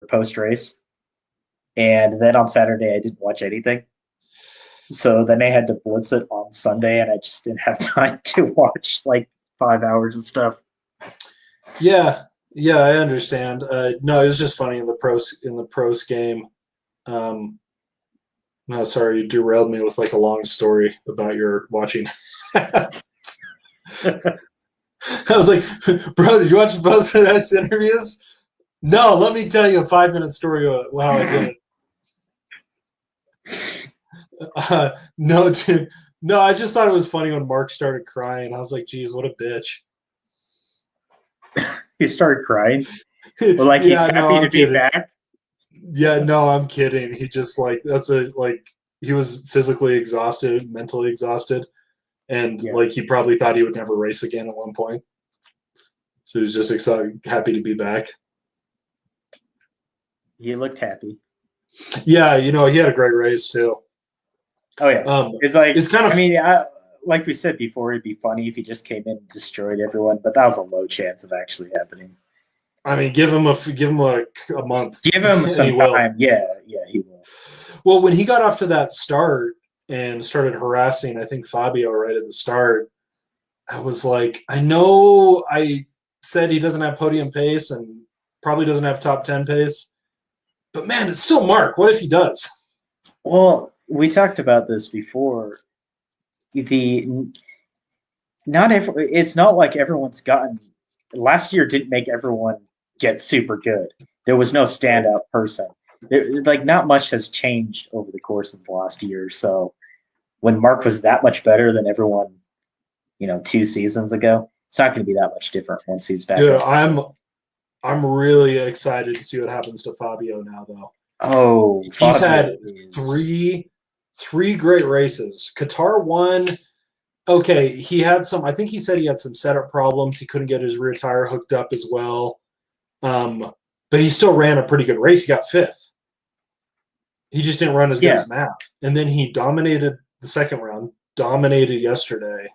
post race, and then on Saturday I didn't watch anything. So then I had to blitz it on Sunday, and I just didn't have time to watch like 5 hours of stuff. Yeah, yeah, I understand. No, it was just funny in the pros game. No, sorry, you derailed me with like a long story about your watching. I was like, bro, did you watch the post interviews? No, let me tell you a 5-minute story of how I did it. No, dude. No, I just thought it was funny when Mark started crying. I was like, geez, what a bitch. He started crying. Well, like he's Yeah, no, happy I'm to be kidding. back. Yeah, no, I'm kidding. He just he was physically exhausted, mentally exhausted, and Yeah, like he probably thought he would never race again at one point. So he was just excited, happy to be back. he looked happy. Yeah, he had a great race too. Oh yeah, it's like It's kind of like we said before, it'd be funny if he just came in and destroyed everyone, but that was a low chance of actually happening. I mean, give him a month, Give him and he some will. time. Yeah, yeah, he will. Well, when he got off to that start and started harassing, I think Fabio right at the start, I was like, I know I said he doesn't have podium pace and probably doesn't have top 10 pace, but man, it's still Mark. What if he does? Well, we talked about this before. The not if it's not like everyone's gotten. Last year didn't make everyone get super good. There was no Right. standout person. Like not much has changed over the course of the last year. So when Mark was that much better than everyone, 2 seasons ago, it's not going to be that much different once he's back Dude, up. I'm really excited to see what happens to Fabio now, though. Oh, He's Fabio had is. three great races. Qatar won. Okay, he had some. I think he said he had some setup problems. He couldn't get his rear tire hooked up as well. But he still ran a pretty good race. He got fifth. He just didn't run as good Yeah, as Matt. And then he dominated the second round, dominated yesterday,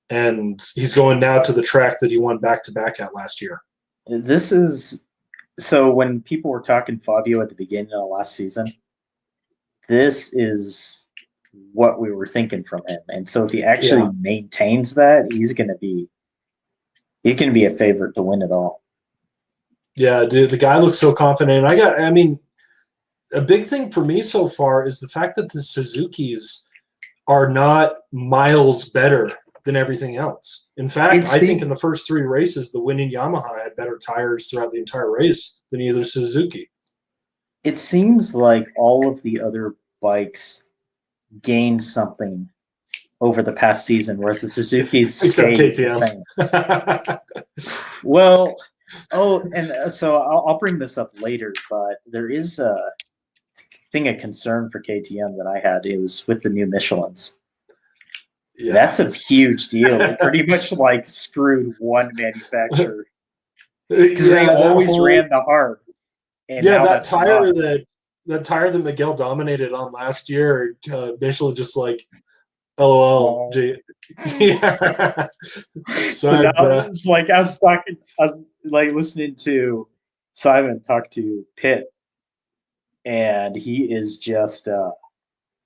and he's going now to the track that he won back to back at last year. this is so when people were talking Fabio at the beginning of last season, this is what we were thinking from him. And so if he Yeah, actually maintains that, he's gonna be a favorite to win it all. yeah, dude, the guy looks so confident. I mean, a big thing for me so far is the fact that the Suzukis are not miles better than everything else. In fact, It's I think the in the first three races, the winning Yamaha had better tires throughout the entire race than either Suzuki. it seems like all of the other bikes gained something over the past season, whereas the Suzuki's Except stayed the KTM. same. Well, and so I'll bring this up later, but there is a thing of concern for KTM that I had. It was with the new Michelins. Yeah. That's a huge deal. They pretty much like screwed one manufacturer because they Yeah, that always whole ran the hard, and yeah, now that that's tire gone. that Miguel dominated on last year, Michelin just like LOL. Well, Yeah. so Sorry, now bro. it's like I was like listening to Simon talk to Pitt, and he is just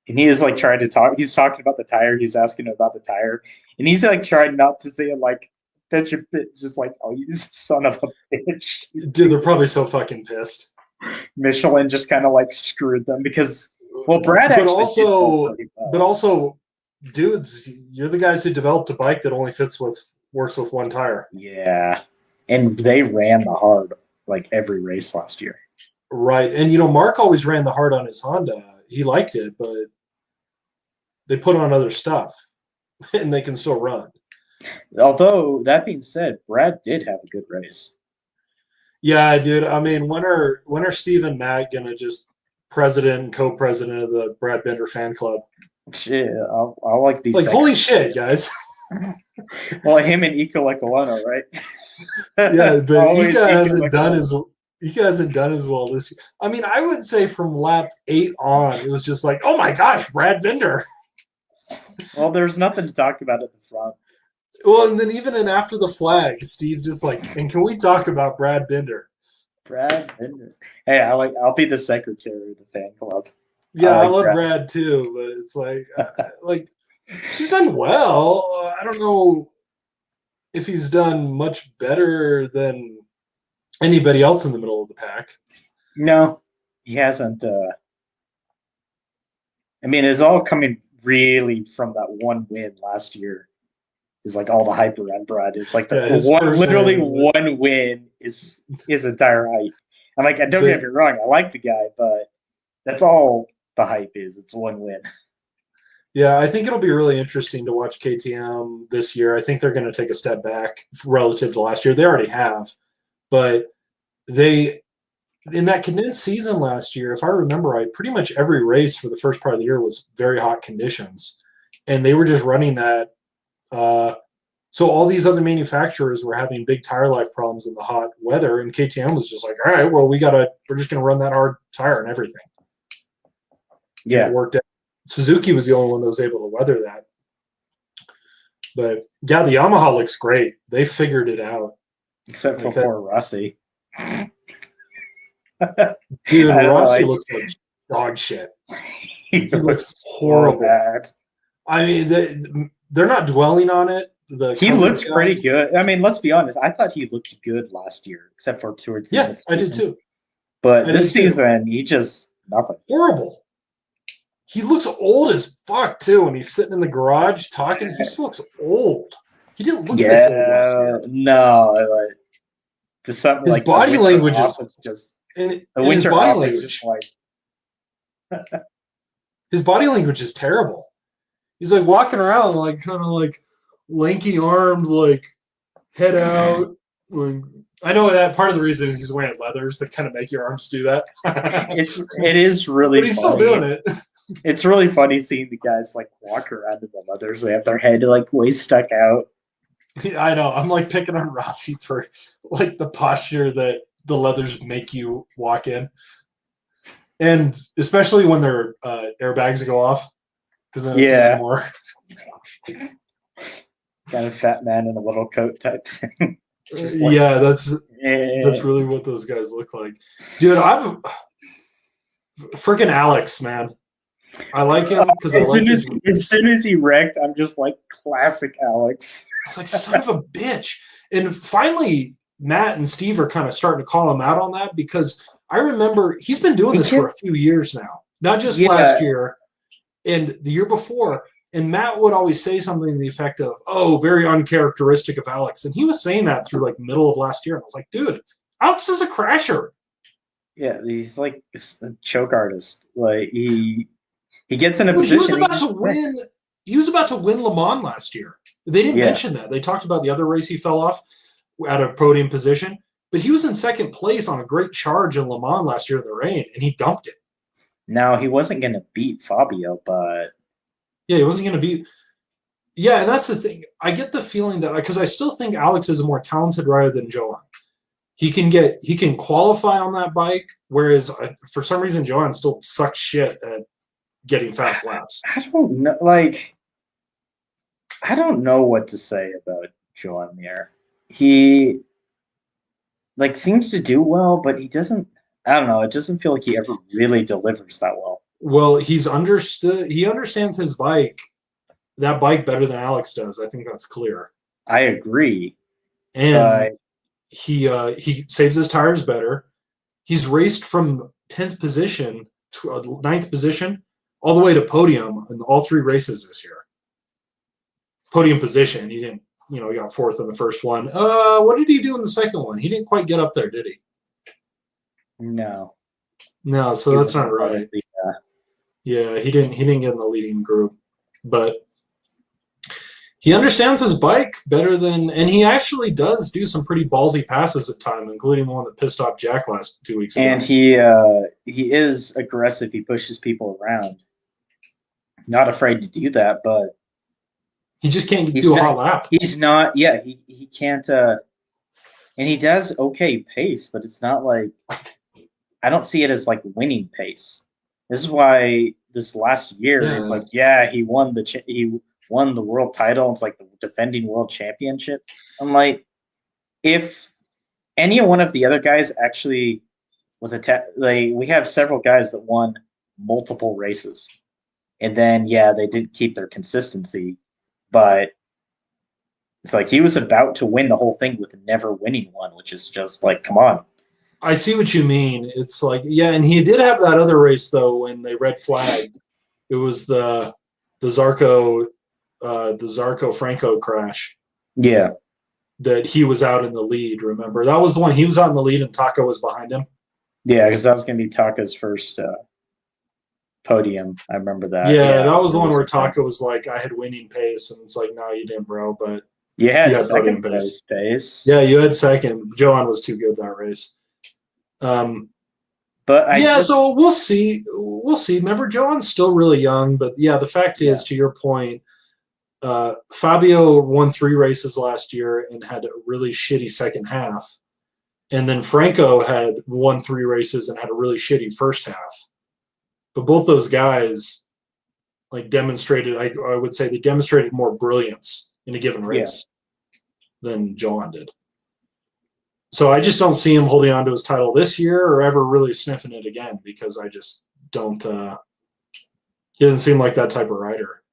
and he is like trying to talk. He's talking about the tire. He's asking about the tire, and he's like trying not to say it like bitch a bit. Just like, oh, you son of a bitch. Dude, they're probably so fucking pissed. Michelin just kind of like screwed them because Brad But actually did build also, pretty but well. also, dudes, you're the guys who developed a bike that only works with one tire. Yeah, and they ran the hard like every race last year. Right. And Mark always ran the hard on his Honda. He liked it, but they put on other stuff and they can still run. Although that being said, Brad did have a good race. Yeah, dude. I mean, when are Steve and Matt gonna just president and co-president of the Brad Bender fan club? Shit, I'll like be Like, second. holy shit, guys. Well, him and Ika like Olano, Yeah, right? but Always Ika like Olano. Ika hasn't done as well this year. I mean, I would say from lap 8 on, it was just like, oh my gosh, Brad Bender. Well, there's nothing to talk about at the front. Well, and then even in after the flag, Steve just like, and can we talk about Brad Bender? Brad Binder. Hey, I'll be the secretary of the fan club. Yeah, I like love Brad too, but it's like he's done well. I don't know if he's done much better than anybody else in the middle of the pack. No, he hasn't. I mean, it's all coming really from that one win last year. Is like all the hype around Brad. It's like the one, literally one win is his entire hype. I'm like, don't get me wrong, I like the guy, but that's all the hype is. It's one win. Yeah, I think it'll be really interesting to watch KTM this year. I think they're going to take a step back relative to last year. They already have, but they in that condensed season last year, if I remember right, pretty much every race for the first part of the year was very hot conditions, and they were just running that. So all these other manufacturers were having big tire life problems in the hot weather, and KTM was just like, all right, well, we're just going to run that hard tire and everything. Yeah, and it worked out. Suzuki was the only one that was able to weather that. But yeah, the Yamaha looks great. They figured it out. Except for poor Rossi. Dude, Rossi looks like dog shit. He looks horrible. Bad. I mean, they're not dwelling on it. He looked pretty good. I mean, let's be honest. I thought he looked good last year, except for towards the end of the season. I did too. But this season, he just nothing. Horrible. He looks old as fuck too. When he's sitting in the garage talking, he just looks old. He didn't look this old last year. No, his body language is just the winter off is just like his body language is terrible. He's like walking around like kind of like lanky armed, like head out. I know that part of the reason is he's wearing leathers that kind of make your arms do that. It is really but he's funny. Still doing it. It's really funny seeing the guys like walk around in the leathers. They have their head like way stuck out. I know. I'm like picking on Rossi for like the posture that the leathers make you walk in. And especially when their airbags go off. Because then it's even more. Kind of fat man in a little coat type thing. That's really what those guys look like. Dude, freaking Alex, man. I like him because as soon as he wrecked, I'm just like classic Alex. I was like, son of a bitch. And finally, Matt and Steve are kind of starting to call him out on that because I remember he's been doing this for a few years now, not just last year and the year before. And Matt would always say something to the effect of, "Oh, very uncharacteristic of Alex," and he was saying that through like middle of last year. And I was like, "Dude, Alex is a crasher." Yeah, he's like a choke artist. Like he gets in a position. He was about to win. He was about to win Le Mans last year. They didn't mention that. They talked about the other race he fell off at a podium position, but he was in second place on a great charge in Le Mans last year in the rain, and he dumped it. Now he wasn't going to beat Fabio, but he wasn't going to beat. Yeah, and that's the thing. I get the feeling that because I still think Alex is a more talented rider than Johan. He can qualify on that bike, whereas for some reason Johan still sucks shit at getting fast laps. I don't know. Like, I don't know what to say about Johan there. He seems to do well, but he doesn't. I don't know. It doesn't feel like he ever really delivers that well. Well, he's understood. He understands his bike, that bike better than Alex does. I think that's clear. I agree. And he saves his tires better. He's raced from 10th position to 9th position all the way to podium in all 3 races this year. Podium position. He didn't, he got 4th in the first one. What did he do in the second one? He didn't quite get up there, did he? No. No, so that's not right. Yeah, he didn't get in the leading group. But he understands his bike better than, and he actually does do some pretty ballsy passes at time, including the one that pissed off Jack last 2 weeks ago. And he is aggressive. He pushes people around. Not afraid to do that, but he just can't do a hot lap. He's not. Yeah, he can't. And he does okay pace, but it's not like I don't see it as like winning pace. This is why this last year it's like he won the world title. It's like the defending world championship. I'm like, if any one of the other guys actually was like we have several guys that won multiple races, and then yeah, they didn't keep their consistency, but it's like he was about to win the whole thing with never winning one, which is just like, come on. I see what you mean. It's like, yeah, and he did have that other race though when they red flagged. It was the Zarco Franco crash. Yeah, That he was out in the lead. Remember, that was the one he was out in the lead and Taco was behind him. yeah, because that was going to be Taka's first podium. I remember that. Yeah, that was the one where Taco was like, "I had winning pace," and it's like, "No, you didn't, bro." But you had podium second place pace. Yeah, you had second. Johan was too good that race. But so we'll see. We'll see. Remember, Johan's still really young, but yeah, the fact is, to your point, Fabio won 3 races last year and had a really shitty second half. And then Franco had won 3 races and had a really shitty first half. But both those guys like demonstrated, I would say they demonstrated more brilliance in a given race than Johan did. So I just don't see him holding on to his title this year or ever really sniffing it again, because I just don't he doesn't seem like that type of rider.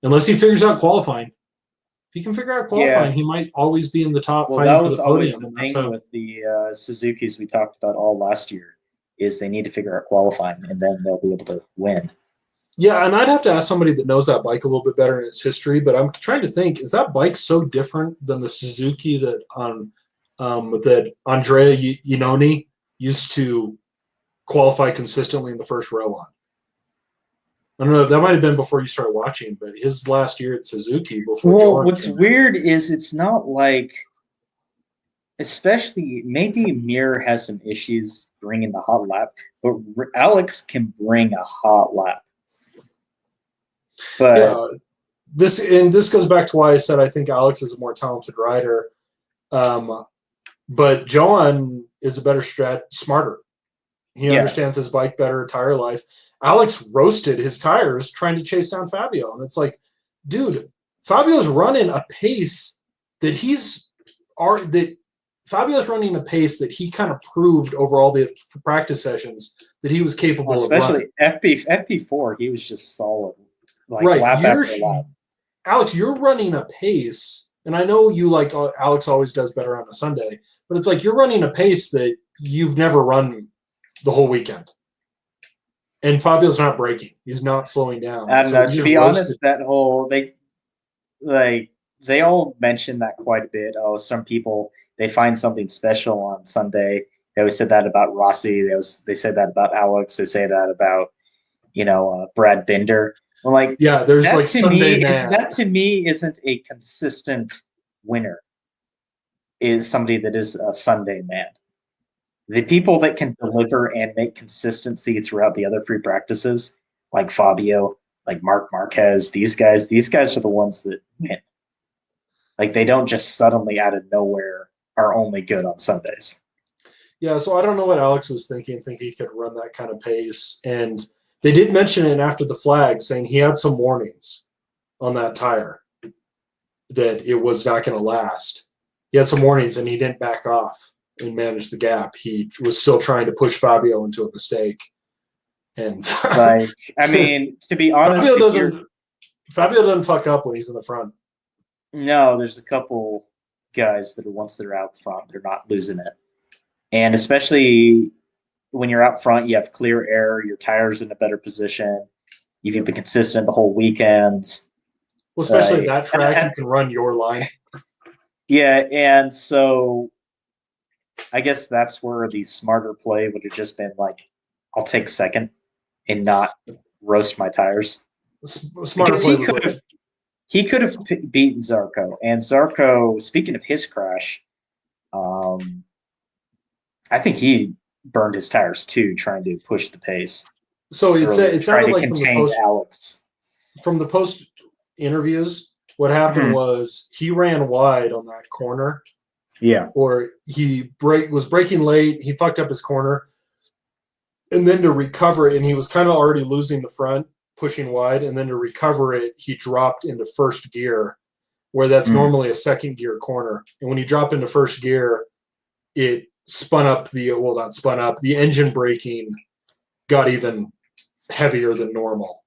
Unless he figures out qualifying. If he can figure out qualifying, he might always be in the top fighting for the podium. That was always the thing with the Suzukis we talked about all last year, is they need to figure out qualifying, and then they'll be able to win. Yeah, and I'd have to ask somebody that knows that bike a little bit better in its history, but I'm trying to think, is that bike so different than the Suzuki that that Andrea Iannone used to qualify consistently in the first row on? I don't know if that might have been before you started watching, but his last year at Suzuki before. What's weird is it's not like, especially maybe Mir has some issues bringing the hot lap, but Alex can bring a hot lap. But this goes back to why I said I think Alex is a more talented rider, but Johan is a better smarter. He understands his bike better, tire life. Alex roasted his tires trying to chase down Fabio. And it's like, dude, Fabio's running a pace that Fabio's running a pace that he kind of proved over all the practice sessions that he was capable of running. Especially FP4, he was just solid. Like lap after lap. Alex, you're running a pace, and I know you like Alex always does better on a Sunday, but it's like you're running a pace that you've never run the whole weekend. And Fabio's not braking; he's not slowing down. And to be honest, that whole they all mention that quite a bit. Oh, some people they find something special on Sunday. They always said that about Rossi. They said that about Alex. They say that about Brad Binder. I'm like, yeah, there's like Sunday man. That to me isn't a consistent winner. Is somebody that is a Sunday man. The people that can deliver and make consistency throughout the other free practices, like Fabio, like Marc Marquez, these guys are the ones that win. Like they don't just suddenly out of nowhere are only good on Sundays. Yeah, so I don't know what Alex was thinking he could run that kind of pace. And they did mention it after the flag, saying he had some warnings on that tire that it was not going to last. He had some warnings and he didn't back off and manage the gap. He was still trying to push Fabio into a mistake. And like, I mean, to be honest, Fabio doesn't fuck up when he's in the front. No, there's a couple guys that once they're out front, they're not losing it. And especially when you're out front, you have clear air, your tire's in a better position. You've been consistent the whole weekend. Well, especially that track, you can run your line. Yeah, and so I guess that's where the smarter play would have just been like, I'll take second and not roast my tires. Smarter play. He could have beaten Zarco. And Zarco, speaking of his crash, I think he burned his tires too, trying to push the pace. So it sounded like Alex. From the post interviews, what happened was he ran wide on that corner. Yeah. Or he was braking late. He fucked up his corner. And then to recover it, and he was kind of already losing the front, pushing wide. And then to recover it, he dropped into first gear, where that's normally a second gear corner. And when you drop into first gear, it the engine braking got even heavier than normal.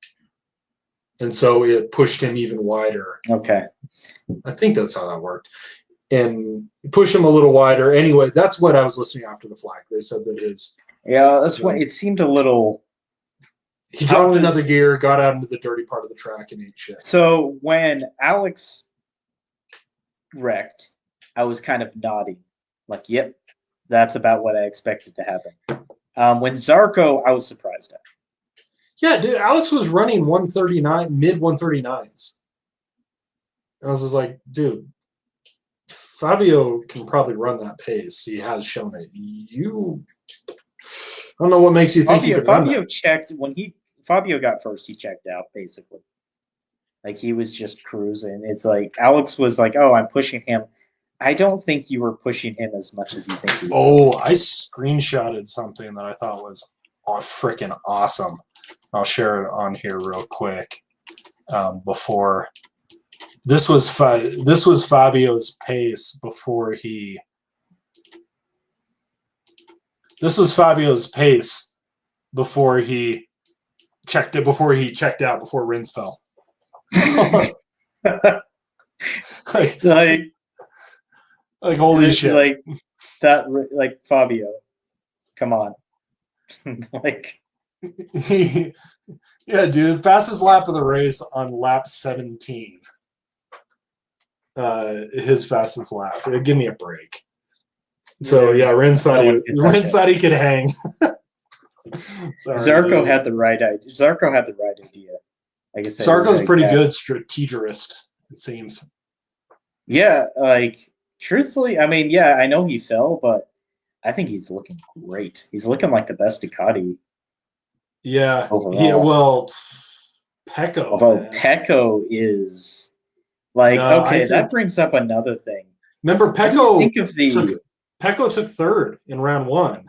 And so it pushed him even wider. Okay. I think that's how that worked. And push him a little wider. Anyway, that's what I was listening after the flag. They said that his... Yeah, that's what it seemed a little... He dropped another gear, got out into the dirty part of the track, and ate shit. So when Alex wrecked, I was kind of nodding. Like, yep, that's about what I expected to happen. When Zarco, I was surprised at. Yeah, dude, Alex was running 139, mid 139s. I was just like, dude, Fabio can probably run that pace. He has shown it. I don't know what makes you think he could run that. checked when Fabio got first. He checked out basically. Like he was just cruising. It's like Alex was like, "Oh, I'm pushing him." I don't think you were pushing him as much as you think you were. Oh, I screenshotted something that I thought was freaking awesome. I'll share it on here real quick. Before this was Fabio's pace before he. This was Fabio's pace before he checked it. Before he checked out. Before Rins fell. like holy shit! Like that. Like Fabio, come on. Like. Yeah, dude, fastest lap of the race on lap 17. His fastest lap. Give me a break. So yeah, Rins thought he could hang. Zarco had the right idea. Zarco had the right idea. Like I said, Zarco's pretty good strategist, it seems. Yeah, like truthfully, I mean, yeah, I know he fell, but I think he's looking great. He's looking like the best Ducati. Yeah. Overall. Yeah. Well, Pecco. Although Pecco is like that brings up another thing. Remember, Pecco took third in round 1.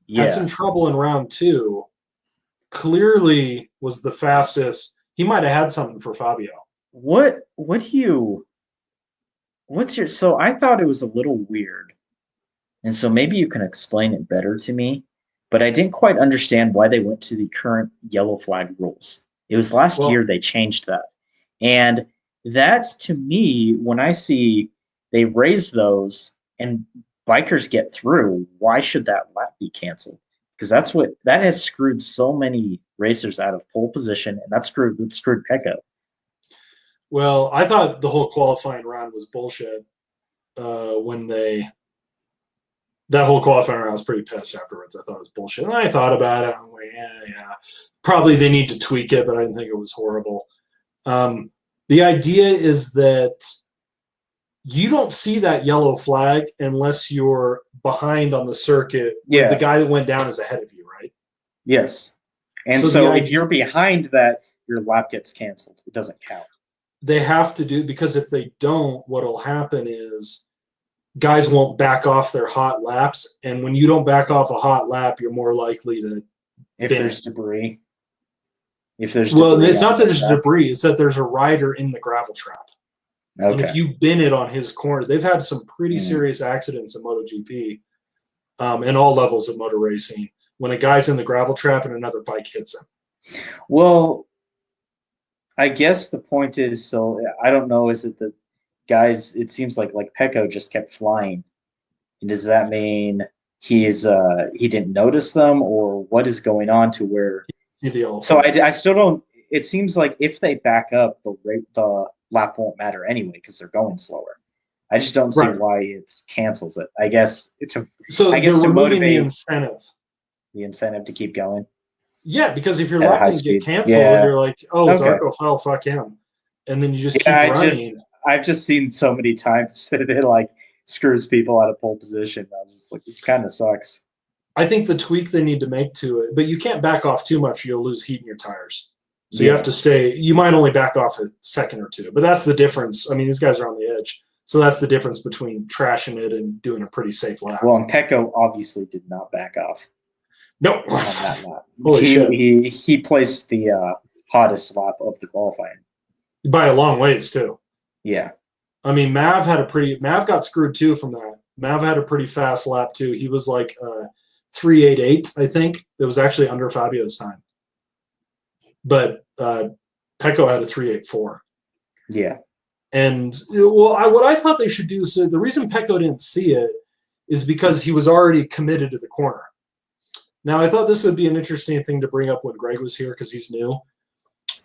Yeah. Had some trouble in round 2. Clearly was the fastest. He might have had something for Fabio. So I thought it was a little weird. And so maybe you can explain it better to me. But I didn't quite understand why they went to the current yellow flag rules. It was last year they changed that. And that's, to me, when I see they raise those and bikers get through, why should that lap be canceled? Because that has screwed so many racers out of pole position, and that screwed Pecco. Well, I thought the whole qualifying round was bullshit that whole qualifying round, I was pretty pissed afterwards. I thought it was bullshit. And I thought about it. I'm like, yeah. Probably they need to tweak it, but I didn't think it was horrible. The idea is that you don't see that yellow flag unless you're behind on the circuit. Yeah. The guy that went down is ahead of you, right? Yes. And so if you're behind that, your lap gets canceled. It doesn't count. They have to do, because if they don't, what'll happen is guys won't back off their hot laps, and when you don't back off a hot lap, you're more likely to there's debris. It's not that there's debris; it's that there's a rider in the gravel trap. Okay. And if you bin it on his corner, they've had some pretty serious accidents in MotoGP, and all levels of motor racing, when a guy's in the gravel trap and another bike hits him. Well, I guess the point is, so I don't know, is it the guys, it seems like Pecco just kept flying. And does that mean he didn't notice them, or what is going on to where? So I still don't. It seems like if they back up, the lap won't matter anyway because they're going slower. I just don't see why it cancels it. I guess to motivate the incentive. The incentive to keep going. Yeah, because if your lap didn't get canceled, you're like, Zarco fell, fuck him, and then you just keep running. I've just seen so many times that it screws people out of pole position. I was just like, this kind of sucks. I think the tweak they need to make to it, but you can't back off too much; you'll lose heat in your tires. So you have to stay. You might only back off a second or two, but that's the difference. I mean, these guys are on the edge, so that's the difference between trashing it and doing a pretty safe lap. Well, and Pecco obviously did not back off. No, on that lap. He placed the hottest lap of the qualifying by a long ways too. Yeah, I mean, Mav got screwed too from that Mav had a pretty fast lap too. He was like 3.88, I think. That was actually under Fabio's time. But Pecco had a 3.84. Yeah. And what I thought they should do, so the reason Pecco didn't see it is because he was already committed to the corner. Now, I thought this would be an interesting thing to bring up when Greg was here because he's new.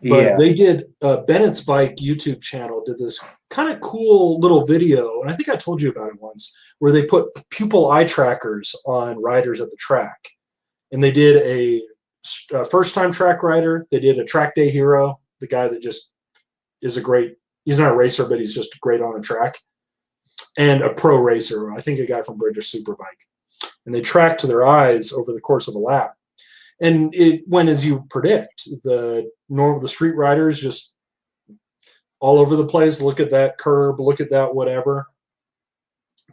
But they did Bennett's Bike YouTube channel did this kind of cool little video, and I think I told you about it once, where they put pupil eye trackers on riders at the track. And they did a first-time track rider. They did a track day hero, the guy that just is he's not a racer, but he's just great on a track. And a pro racer, I think a guy from British Superbike. And they tracked their eyes over the course of a lap. And it went as you predict. The street riders just all over the place. Look at that curb. Look at that whatever.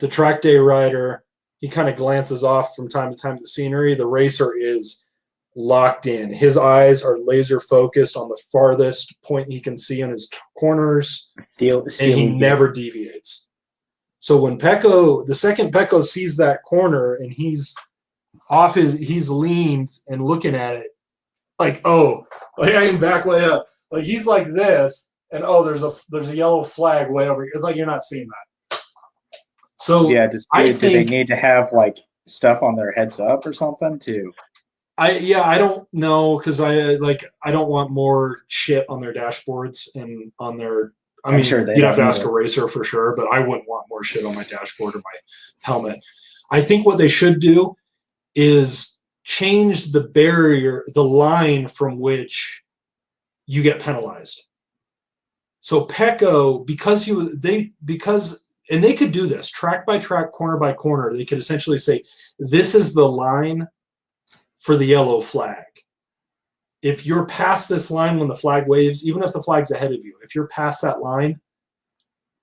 The track day rider, he kind of glances off from time to time at the scenery. The racer is locked in. His eyes are laser focused on the farthest point he can see in his corners, and he never deviates. So when the second Pecco sees that corner and he's leaned and looking at it, like, oh, like I can back way up. Like he's like this, and oh, there's a yellow flag way over here. It's like you're not seeing that. So yeah, do they need to have like stuff on their heads up or something too? I don't know because I don't want more shit on their dashboards and on their. I'm sure you'd have to ask a racer for sure, but I wouldn't want more shit on my dashboard or my helmet. I think what they should do is change the barrier, the line from which you get penalized. So Pecco, and they could do this track by track, corner by corner. They could essentially say, this is the line for the yellow flag. If you're past this line when the flag waves, even if the flag's ahead of you, if you're past that line,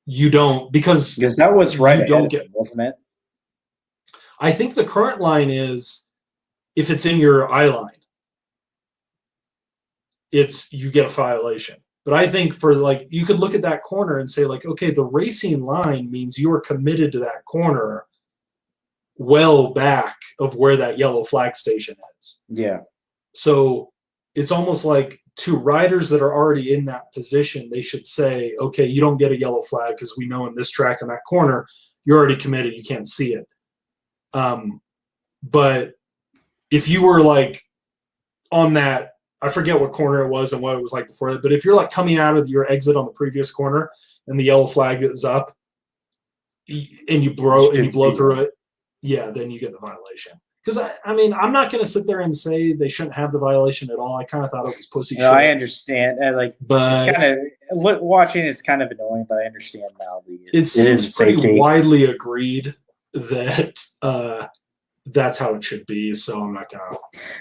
you don't, because that was right ahead of him, wasn't it? I think the current line is if it's in your eye line, you get a violation. But I think you could look at that corner and say like, okay, the racing line means you are committed to that corner well back of where that yellow flag station is. Yeah. So it's almost like to riders that are already in that position, they should say, okay, you don't get a yellow flag because we know in this track in that corner, you're already committed, you can't see it. But if you were like on that, I forget what corner it was and what it was like before that, but if you're like coming out of your exit on the previous corner and the yellow flag is up and you blow through it, yeah, then you get the violation. Because I mean, I'm not going to sit there and say they shouldn't have the violation at all. I kind of thought it was pussy shit. I understand. But it's kind of watching. It's kind of annoying, but I understand now. It seems pretty widely agreed that that's how it should be. So I'm not going to.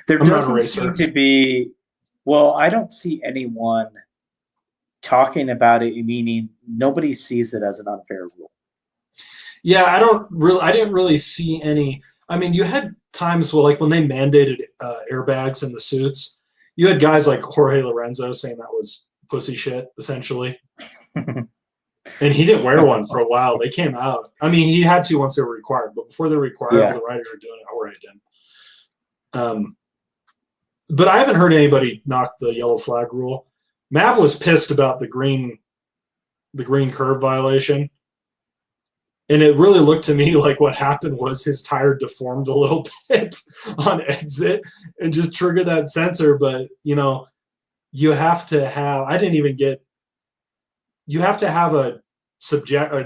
There doesn't seem to be. Well, I don't see anyone talking about it. Meaning nobody sees it as an unfair rule. Yeah, I didn't really see any. I mean, you had times where, like, when they mandated airbags in the suits, you had guys like Jorge Lorenzo saying that was pussy shit, essentially. And he didn't wear one for a while. They came out. I mean, he had to once they were required, but before they were required, all the riders were doing it. Jorge didn't. But I haven't heard anybody knock the yellow flag rule. Mav was pissed about the green curve violation. And it really looked to me like what happened was his tire deformed a little bit on exit and just triggered that sensor. But, you have to have an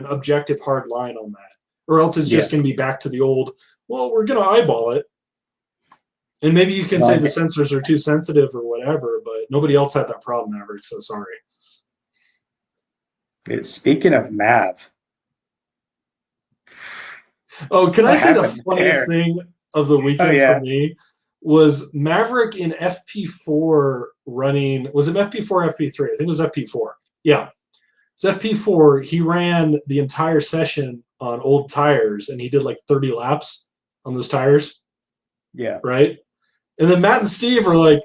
objective hard line on that. Or else it's just going to be back to the old, well, we're going to eyeball it. And maybe you can say the sensors are too sensitive or whatever, but nobody else had that problem, Maverick, so sorry. Speaking of Mav. Oh, can I say the funniest thing of the weekend for me was Maverick in FP4 running. Was it FP4 or FP3? I think it was FP4. Yeah. It's FP4. He ran the entire session on old tires, and he did like 30 laps on those tires. Yeah. Right? And then Matt and Steve are like,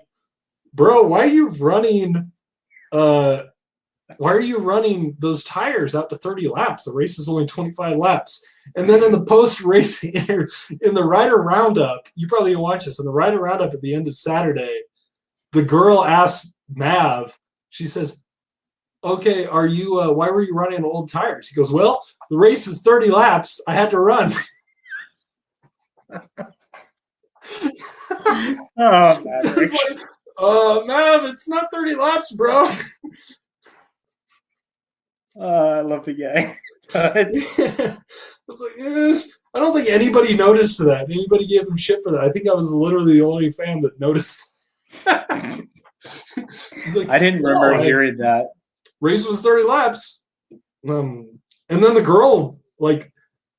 bro, why are you running those tires out to 30 laps? The race is only 25 laps. And then in the post-race, in the rider roundup, you probably didn't watch this, in the rider roundup at the end of Saturday, the girl asks Mav, she says, okay, why were you running old tires? He goes, well, the race is 30 laps. I had to run. Oh, It's like, Mav, it's not 30 laps, bro. I love the guy. I was like, I don't think anybody noticed that. Anybody gave him shit for that. I think I was literally the only fan that noticed. Like, I didn't remember hearing that. Race was 30 laps. And then the girl, like,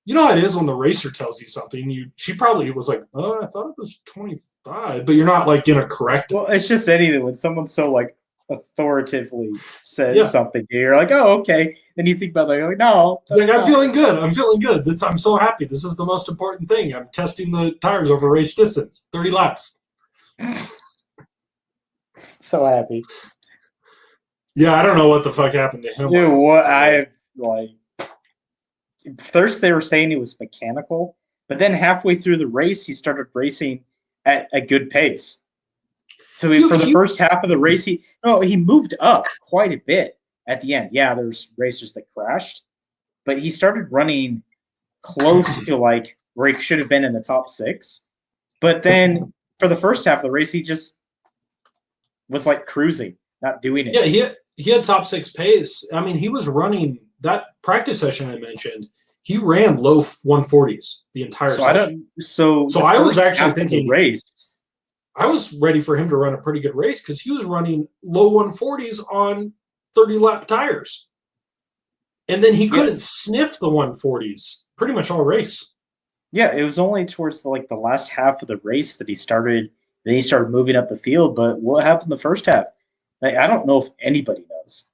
you know how it is when the racer tells you something. She probably was like, oh, I thought it was 25, but you're not like gonna correct it. Well, it's just anything when someone so like authoritatively says something, you're like, oh, okay. Then you think about it, like, no. Like, I'm feeling good. I'm feeling good. I'm so happy. This is the most important thing. I'm testing the tires over race distance, 30 laps. So happy. Yeah, I don't know what the fuck happened to him. Dude, what I like. First, they were saying it was mechanical, but then halfway through the race, he started racing at a good pace. So for the first half of the race, he moved up quite a bit at the end. Yeah, there's racers that crashed, but he started running close to like where he should have been in the top 6. But then for the first half of the race, he just was like cruising, not doing it. Yeah, he had top 6 pace. I mean, he was running that practice session I mentioned. He ran low 140s the entire session. So I was actually thinking race. I was ready for him to run a pretty good race because he was running low 140s on 30-lap tires. And then he couldn't sniff the 140s pretty much all race. Yeah, it was only towards the last half of the race that he started moving up the field. But what happened the first half? Like, I don't know if anybody knows.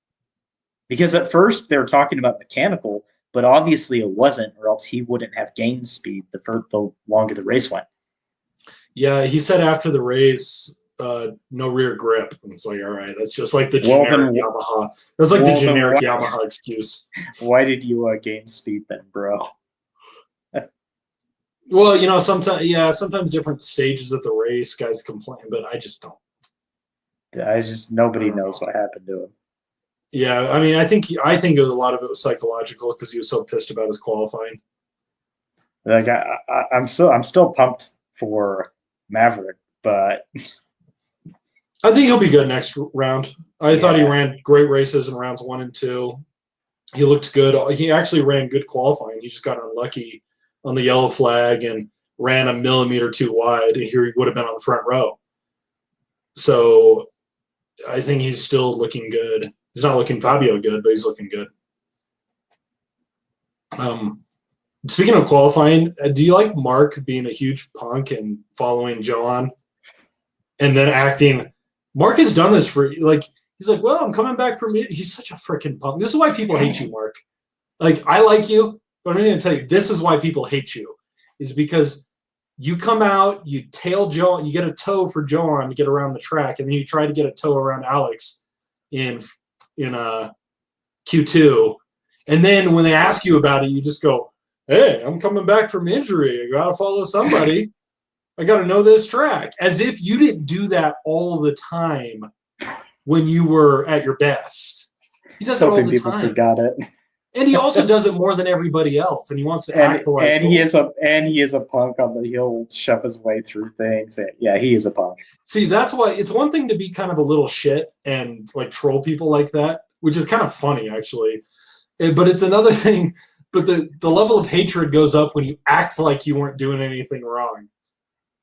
Because at first they were talking about mechanical, but obviously it wasn't, or else he wouldn't have gained speed the longer the race went. Yeah, he said after the race, no rear grip. And it's like, all right, that's just like the generic Yamaha. That's like the generic Yamaha excuse. Why did you gain speed then, bro? Well, sometimes different stages of the race, guys complain, but I just don't. Nobody knows what happened to him. Yeah, I mean, I think a lot of it was psychological because he was so pissed about his qualifying. Like I'm still pumped for Maverick, but I think he'll be good next round. I thought he ran great races in rounds 1 and 2. He looked good. He actually ran good qualifying. He just got unlucky on the yellow flag and ran a millimeter too wide, and here he would have been on the front row. So I think he's still looking good. He's not looking Fabio good, but he's looking good. Speaking of qualifying, do you like Marc being a huge punk and following Joan and then acting? Marc has done this for, like, he's like, well, I'm coming back from it. He's such a freaking punk. This is why people hate you, Marc. Like, I like you, but I'm going to tell you, this is why people hate you, is because you come out, you tail Joan, you get a tow for Joan to get around the track, and then you try to get a tow around Alex in Q2. And then when they ask you about it, you just go, hey, I'm coming back from injury. I got to follow somebody. I got to know this track. As if you didn't do that all the time when you were at your best. He does it all the time. People forgot it. And he also does it more than everybody else. And he wants to act like he is a punk on the he'll shove his way through things. Yeah, he is a punk. See, that's why it's one thing to be kind of a little shit and like troll people like that, which is kind of funny actually. But it's another thing. But the level of hatred goes up when you act like you weren't doing anything wrong.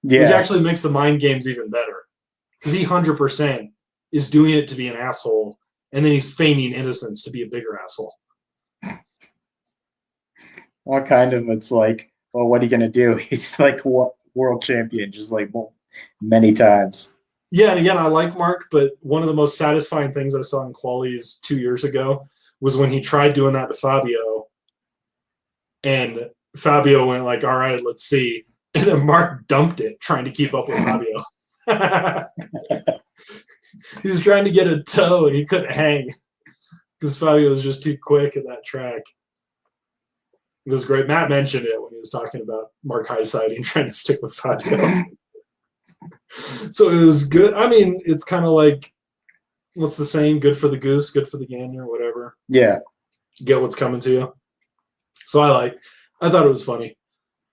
Yeah. Which actually makes the mind games even better. Because he 100% is doing it to be an asshole, and then he's feigning innocence to be a bigger asshole. What kind of, it's like, well, what are you going to do? He's like world champion, just like many times. Yeah, and again, I like Marc, but one of the most satisfying things I saw in qualies 2 years ago was when he tried doing that to Fabio. And Fabio went like, all right, let's see. And then Marc dumped it, trying to keep up with Fabio. He was trying to get a tow, and he couldn't hang because Fabio was just too quick at that track. It was great. Matt mentioned it when he was talking about Mark Highsiding trying to stick with Fabio. So it was good. I mean, it's kind of like, what's the saying? Good for the goose, good for the gander, whatever. Yeah. Get what's coming to you. So I thought it was funny.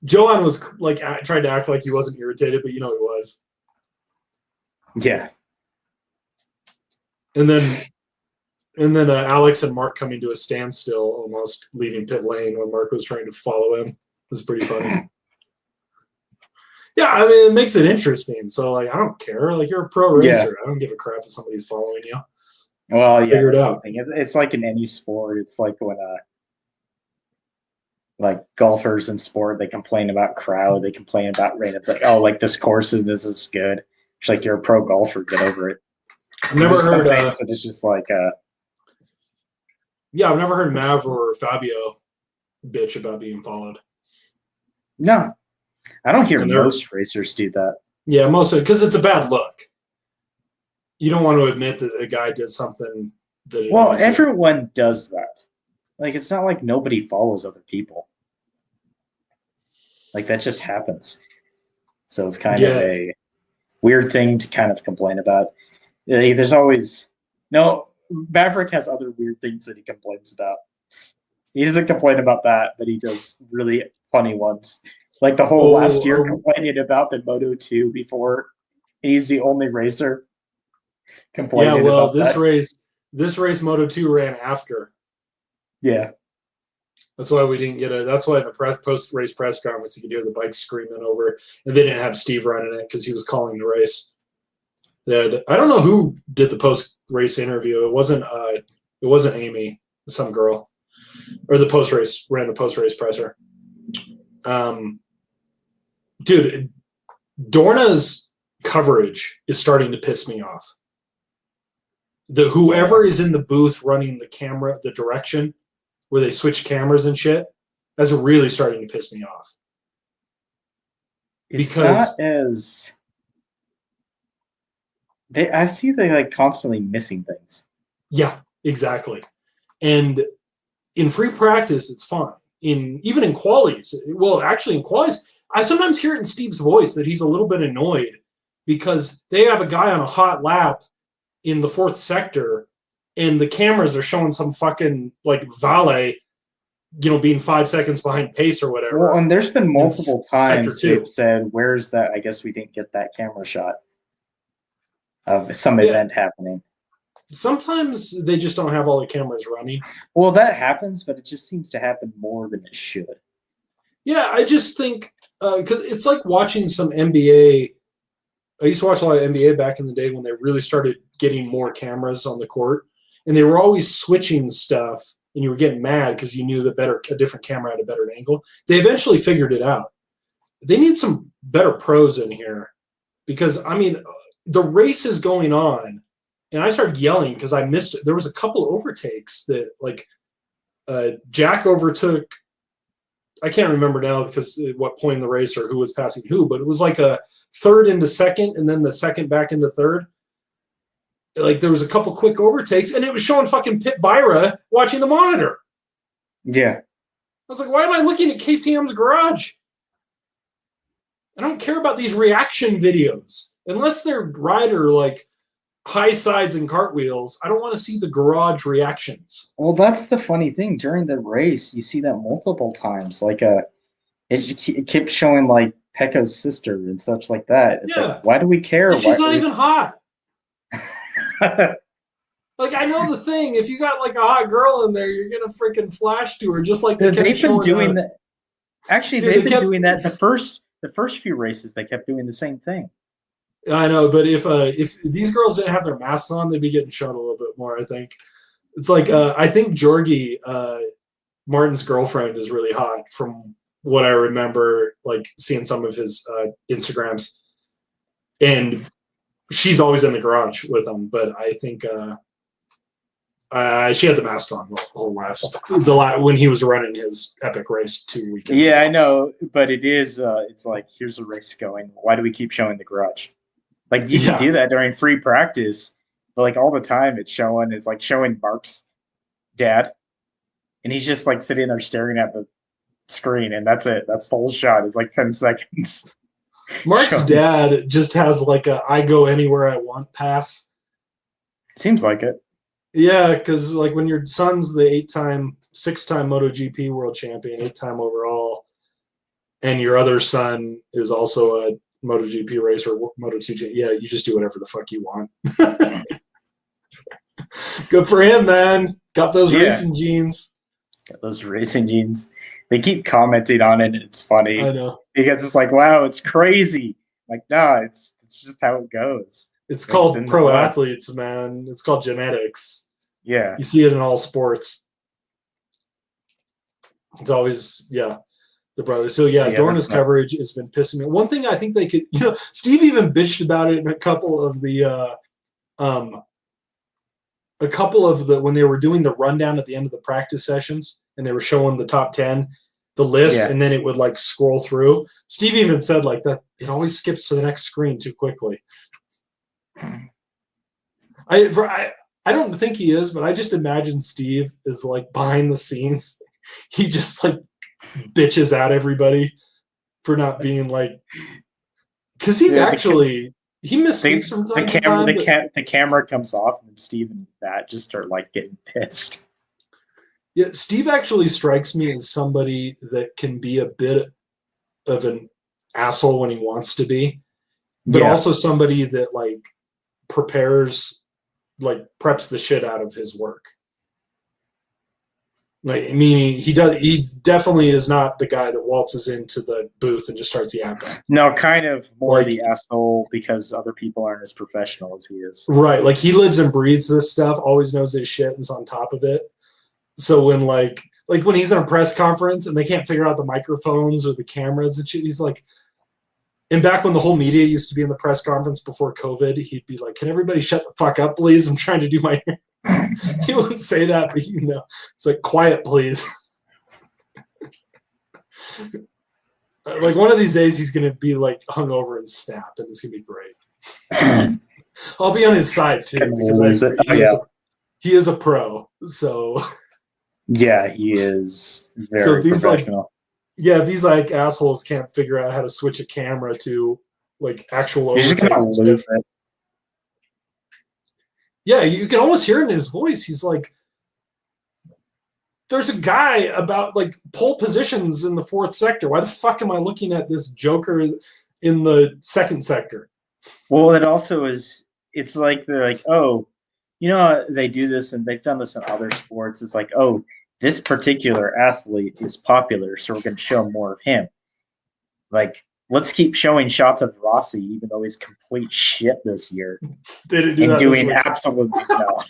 Johan was like trying to act like he wasn't irritated, but you know he was. Yeah. And then Alex and Mark coming to a standstill, almost leaving pit lane when Mark was trying to follow him. It was pretty funny. Yeah, I mean, it makes it interesting. So, like, I don't care. Like, you're a pro racer. Yeah. I don't give a crap if somebody's following you. Well, yeah, Figure it out. It's like in any sport. It's like when like golfers in sport, they complain about crowd, they complain about rain. It's like, oh, like this course is good. It's like you're a pro golfer, get over it. I've never heard. It's just like, yeah, I've never heard Mav or Fabio bitch about being followed. No, I don't hear most racers do that. Yeah, most of it, because it's a bad look. You don't want to admit that a guy did something that. Well, everyone does that. Like, it's not like nobody follows other people. Like, that just happens. So it's kind of a weird thing to kind of complain about. There's always Maverick has other weird things that he complains about. He doesn't complain about that, but he does really funny ones. Like the whole last year complaining about the Moto 2 before. He's the only racer complaining about this race Moto 2 ran after. Yeah. That's why we didn't get that's why in the post-race press conference you could hear the bike screaming over, and they didn't have Steve running it because he was calling the race. I don't know who did the post-race interview. It wasn't Amy, some girl, or the post-race presser. Dude, Dorna's coverage is starting to piss me off. Whoever is in the booth running the camera, the direction where they switch cameras and shit, that's really starting to piss me off. It's not as I see they like constantly missing things. Yeah, exactly. And in free practice, it's fine. Even in qualies, actually in qualies, I sometimes hear it in Steve's voice that he's a little bit annoyed because they have a guy on a hot lap in the fourth sector, and the cameras are showing some fucking like Vale, being 5 seconds behind pace or whatever. Well, and there's been multiple times they've said, "Where's that?" I guess we didn't get that camera shot of some event happening. Sometimes they just don't have all the cameras running. Well, that happens, but it just seems to happen more than it should. Yeah, I just think because it's like watching some NBA. I used to watch a lot of NBA back in the day when they really started getting more cameras on the court, and they were always switching stuff, and you were getting mad because you knew a different camera had a better angle. They eventually figured it out. They need some better pros in here because, I mean, the race is going on, and I started yelling because I missed it. There was a couple overtakes that, like, Jack overtook. I can't remember now because at what point in the race or who was passing who, but it was like a third into second and then the second back into third. Like there was a couple quick overtakes and it was showing fucking Pit Byra watching the monitor. Yeah. I was like, why am I looking at KTM's garage? I don't care about these reaction videos. Unless they're rider like high sides and cartwheels, I don't want to see the garage reactions. Well, that's the funny thing. During the race, you see that multiple times. Like it kept showing like Pekka's sister and such like that. It's like, why do we care? And she's not even hot. Like, I know the thing. If you got like a hot girl in there, you're gonna freaking flash to her, just like they've been doing that. Actually, they've been doing that the first few races. They kept doing the same thing. I know, but if these girls didn't have their masks on, they'd be getting shown a little bit more. I think it's like I think Georgie, Martin's girlfriend, is really hot from what I remember, like seeing some of his Instagrams, and she's always in the garage with him. But I think she had the mask on the whole when he was running his epic race 2 weekends ago. I know, but it is. It's like, here's a race going. Why do we keep showing the garage? Like, you can do that during free practice, but like all the time it's like showing Mark's dad, and he's just like sitting there staring at the screen, and that's it. That's the whole shot. It's like 10 seconds. Mark's dad just has like a "I go anywhere I want" pass. Seems like it. Yeah, because like when your son's the 6-time MotoGP world champion, 8-time overall, and your other son is also a MotoGP racer, Moto2, yeah, you just do whatever the fuck you want. Good for him, man. Got those racing genes. Got those racing genes. They keep commenting on it, and it's funny. I know. Because it's like, wow, it's crazy. Like, nah, it's just how it goes. It's called pro athletes, man. It's called genetics. Yeah. You see it in all sports. It's always, the brothers. So, Dorna's coverage has been pissing me. One thing I think they could, Steve even bitched about it in a couple of the when they were doing the rundown at the end of the practice sessions and they were showing the top 10, the list, and then it would like scroll through. Steve even said like that it always skips to the next screen too quickly. I don't think he is, but I just imagine Steve is like behind the scenes. He just like bitches at everybody for not being like, because he's actually he misspeaks from time to time. The camera comes off, and Steve and Matt just start like getting pissed. Yeah, Steve actually strikes me as somebody that can be a bit of an asshole when he wants to be, but also somebody that like preps the shit out of his work. Like, meaning he definitely is not the guy that waltzes into the booth and just starts yapping. No, kind of more the asshole because other people aren't as professional as he is. Right, like he lives and breathes this stuff, always knows his shit and is on top of it. So when like when he's in a press conference and they can't figure out the microphones or the cameras and shit, he's like, and back when the whole media used to be in the press conference before COVID, he'd be like, "Can everybody shut the fuck up, please? I'm trying to do my hair." He wouldn't say that, but it's like, "Quiet, please." Like one of these days he's gonna be like hungover and snap, and it's gonna be great. I'll be on his side too because he is a pro. So yeah, he is very professional. If these like assholes can't figure out how to switch a camera to like actual overtakes, yeah, you can almost hear it in his voice. He's like, "There's a guy about like pole positions in the 4th sector. Why the fuck am I looking at this joker in the 2nd sector?" Well, it also is. It's like they're like, oh, they do this and they've done this in other sports. It's like, oh, this particular athlete is popular, so we're going to show more of him. Like, let's keep showing shots of Rossi, even though he's complete shit this year. They didn't do that doing absolutely no.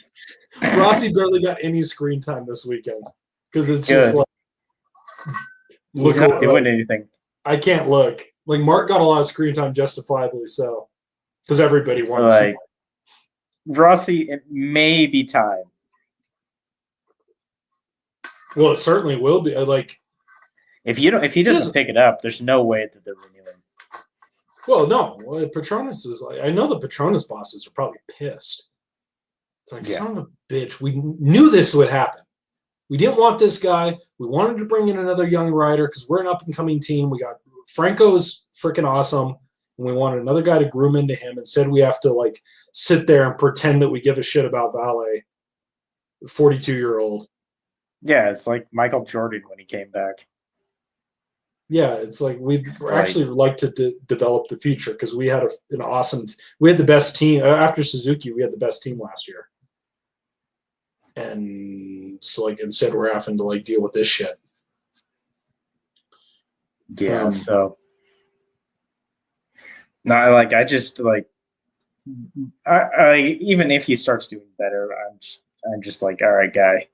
Rossi barely got any screen time this weekend because it's just like he's not doing anything. I can't look. Like Mark got a lot of screen time, justifiably so, because everybody wants like Rossi. It may be time. Well, it certainly will be. Like, if he doesn't pick it up, there's no way that they're renewing. Well, no. Petronas is like, I know the Petronas bosses are probably pissed. It's like, son of a bitch. We knew this would happen. We didn't want this guy. We wanted to bring in another young rider because we're an up and coming team. We got Franco's freaking awesome, and we wanted another guy to groom into him. Instead, we have to like sit there and pretend that we give a shit about Vale, 42-year-old. Yeah, it's like Michael Jordan when he came back. Yeah, it's like we'd actually like to develop the future because we had an awesome we had the best team after Suzuki. We had the best team last year, and so like instead we're having to like deal with this shit. Yeah, so no, I just like I even if he starts doing better, I'm just like, all right, guy.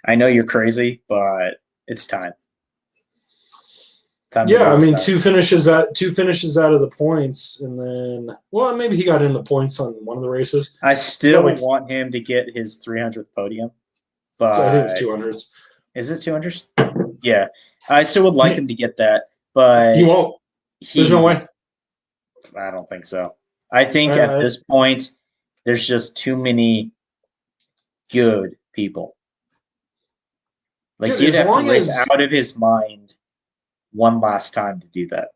I know you're crazy, but it's time. Yeah, I mean, two finishes out of the points, and then maybe he got in the points on one of the races. I still want him to get his 300th podium, but I think it's 200s. Is it 200s? Yeah, I still would like him to get that, but he won't. There's no way. I don't think so. I think at this point, there's just too many good people. Like, Dude, he'd as have to long race as out of his mind one last time to do that.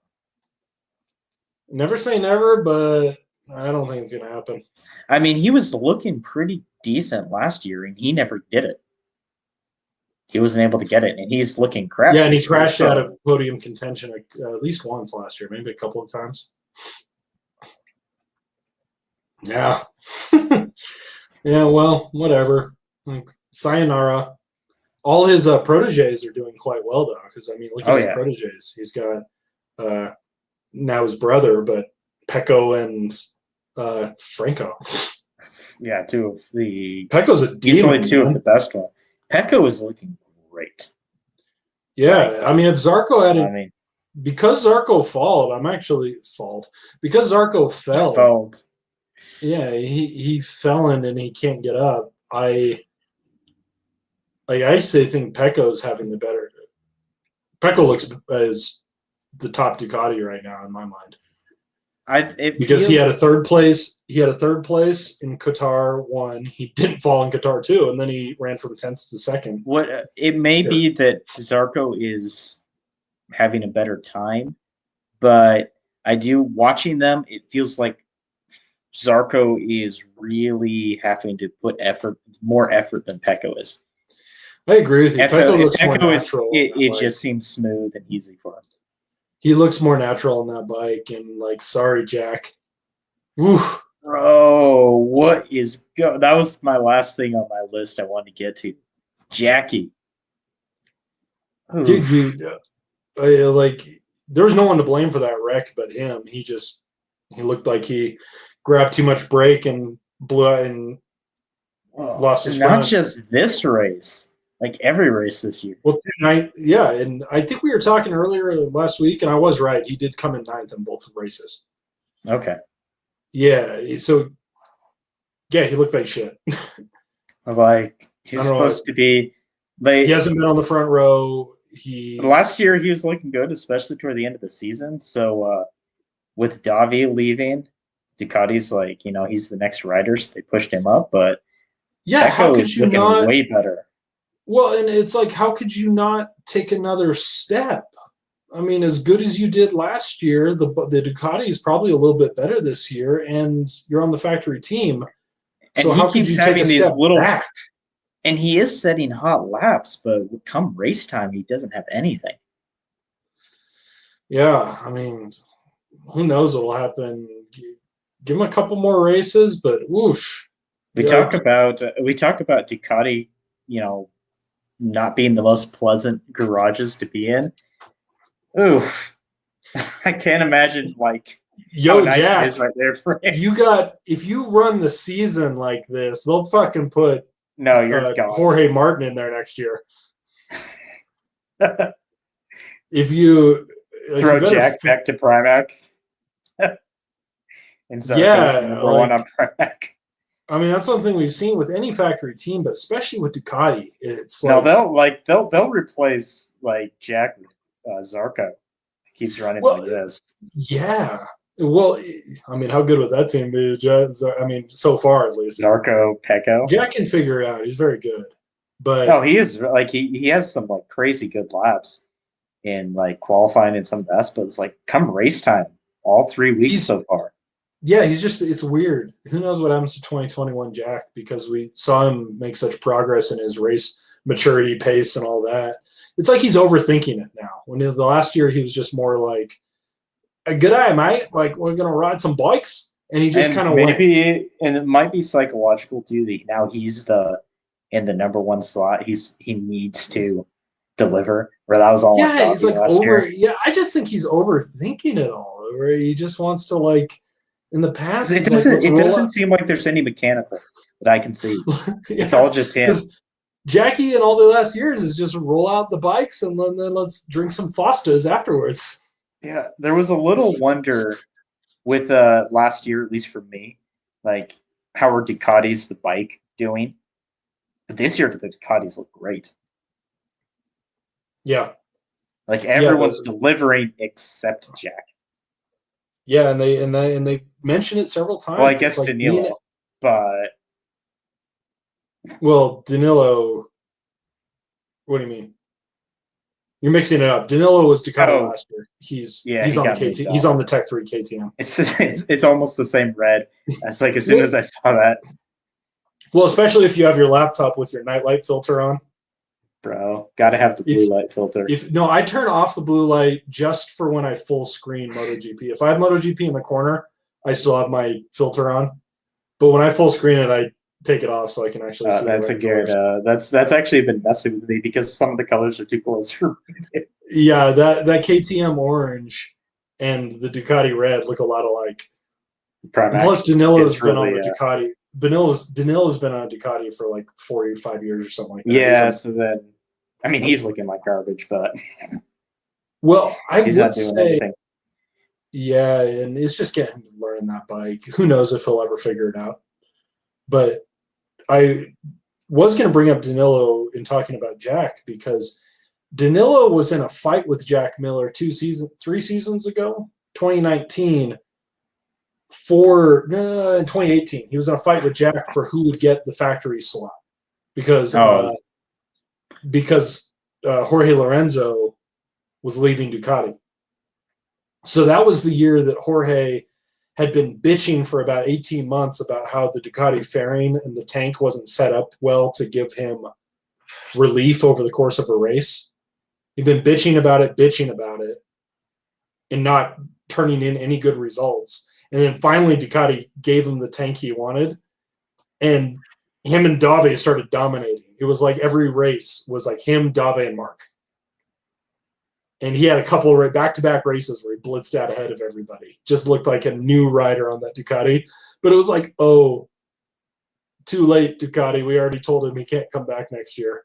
never say never, but I don't think it's gonna happen. I mean, he was looking pretty decent last year, and he never did it. He wasn't able to get it, and he's looking crap. Yeah, and he this year, crashed so- out of podium contention at least once last year, maybe a couple of times. Yeah. Yeah, well, whatever. Like, sayonara. All his proteges are doing quite well, though, because, I mean, look at Oh his yeah, proteges. He's got now his brother, but Pecco and Franco. yeah. Two of the Pecco's a easily demon, two of man. the best ones. Pecco is looking great. Yeah, I mean, if Zarco had I it, mean, because Zarco because Zarco fell. felt Yeah, he fell in and he can't get up. I actually think Pecco's having the better. Pecco looks as the top Ducati right now in my mind. Because he had a third place. He had a third place in Qatar 1. He didn't fall in Qatar 2, and then he ran from 10th to second. what it may be that Zarco is having a better time, but I do watching them. It feels like Zarco is really having to put more effort than Pecco is. I agree with you. Pecco looks more Pecco is natural. it just seems smooth and easy for him. He looks more natural on that bike, and like, sorry, Jack. Oof. Bro, what is that was my last thing on my list I wanted to get to. Jackie. Dude, Oof. like, there was no one to blame for that wreck but him. He looked like he grabbed too much brake and blew out and lost his Not front. just this race, like every race this year. Well, yeah, and I think we were talking earlier last week, and I was right. He did come in 9th in both races. Okay. Yeah, so yeah, he looked like shit. Like he's supposed to be. Like, he hasn't been on the front row. Last year he was looking good, especially toward the end of the season. So with Davi leaving, Ducati's like, he's the next rider, so they pushed him up. But yeah, how could you looking not? Way better. Well, and it's like, how could you not take another step? I mean, as good as you did last year, the Ducati is probably a little bit better this year, and you're on the factory team. So and how could you take a step back? And he is setting hot laps, but come race time, he doesn't have anything. Yeah, I mean, who knows what will happen? Give him a couple more races, but whoosh. We talk about Ducati, not being the most pleasant garages to be in. Oof. I can't imagine how nice Jack, it is right there for him. If you run the season like this, they'll fucking put you're Jorge Martin in there next year. If you throw Jack back to Primac. And Zarco's number one on Primac. I mean, that's one thing we've seen with any factory team, but especially with Ducati, it's they'll replace Jack with Zarco. Keeps running like this. Yeah. Well, I mean, how good would that team be? I mean, so far at least. Zarco, Pecco. Jack can figure it out. He's very good. But no, he is he has some crazy good laps in qualifying in some of the best, but it's come race time, all 3 weeks so far. Yeah, it's weird. Who knows what happens to 2021 Jack, because we saw him make such progress in his race maturity, pace, and all that. It's like he's overthinking it now. When the last year he was just more like, a good eye, mate. Like, we're gonna ride some bikes, and he just kind of went. And it might be psychological too. That now he's in the number one slot. He needs to deliver. Where that was all. Yeah, he's over. Yeah, I just think he's overthinking it all. Where he just wants to in the past. It doesn't seem like there's any mechanical that I can see. Yeah, it's all just him. Jackie in all the last years is just roll out the bikes and then let's drink some Fostas afterwards. Yeah, there was a little wonder with last year, at least for me, how are Ducati's the bike doing? But this year the Ducatis look great. Yeah. Everyone's delivering except Jack. Yeah, and they mention it several times. Well, I guess Danilo, but well, Danilo. What do you mean? You're mixing it up. Danilo was Ducati Oh, last year. He's yeah, he's he on the got moved KT. on. He's on the Tech 3 KTM. It's almost the same red. That's like as soon as I saw that, Well, especially if you have your laptop with your nightlight filter on. bro, got to have the blue light filter. If no, I turn off the blue light just for when I full screen MotoGP. If I have MotoGP in the corner, I still have my filter on. But when I full screen it, I take it off so I can actually see. That's a good. That's actually been messing with me because some of the colors are too close for me. Yeah, that KTM orange and the Ducati red look a lot alike. And plus, Danilo's been on the Ducati. Danilo's been on a Ducati for like 4 or 5 years or something like that. Yeah, so then, I mean, he's looking like garbage, but well, he's not doing anything. Yeah, and it's just getting him learning that bike. Who knows if he'll ever figure it out? But I was going to bring up Danilo in talking about Jack because Danilo was in a fight with Jack Miller 3 seasons ago, 2019. In 2018, he was in a fight with Jack for who would get the factory slot because Jorge Lorenzo was leaving Ducati. So that was the year that Jorge had been bitching for about 18 months about how the Ducati fairing and the tank wasn't set up well to give him relief over the course of a race. He'd been bitching about it, and not turning in any good results. And then finally Ducati gave him the tank he wanted, and him and Dave started dominating. It was like every race was like him, Dave, and Marc. And he had a couple of back-to-back races where he blitzed out ahead of everybody. Just looked like a new rider on that Ducati. But it was like, oh, too late, Ducati. We already told him he can't come back next year.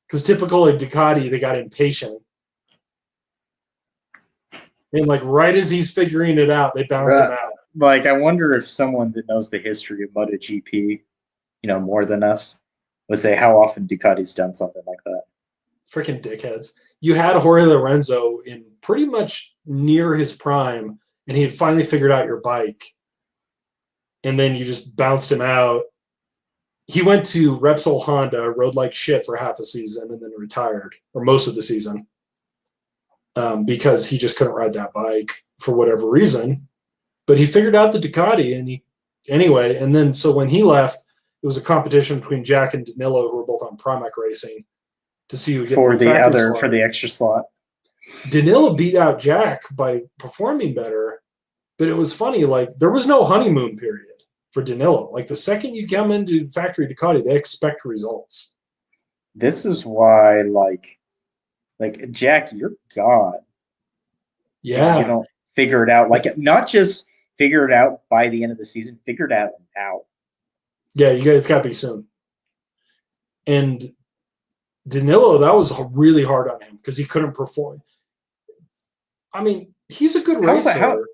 Because typically Ducati, they got impatient. And like right as he's figuring it out, they bounce him out. Like, I wonder if someone that knows the history of MotoGP, more than us, would say how often Ducati's done something like that. Freaking dickheads. You had Jorge Lorenzo in pretty much near his prime, and he had finally figured out your bike. And then you just bounced him out. He went to Repsol Honda, rode like shit for half a season, and then retired, or most of the season, because he just couldn't ride that bike for whatever reason. But he figured out the Ducati, and then so when he left, it was a competition between Jack and Danilo, who were both on Pramac Racing, to see who for the extra slot. Danilo beat out Jack by performing better, but it was funny. Like there was no honeymoon period for Danilo. Like the second you come into factory Ducati, they expect results. This is why, like Jack, you're God. Yeah, you don't figure it out. Like not just figure it out by the end of the season. Figure it out now. Yeah, you guys, it's got to be soon. And Danilo, that was really hard on him because he couldn't perform. I mean, he's a good racer.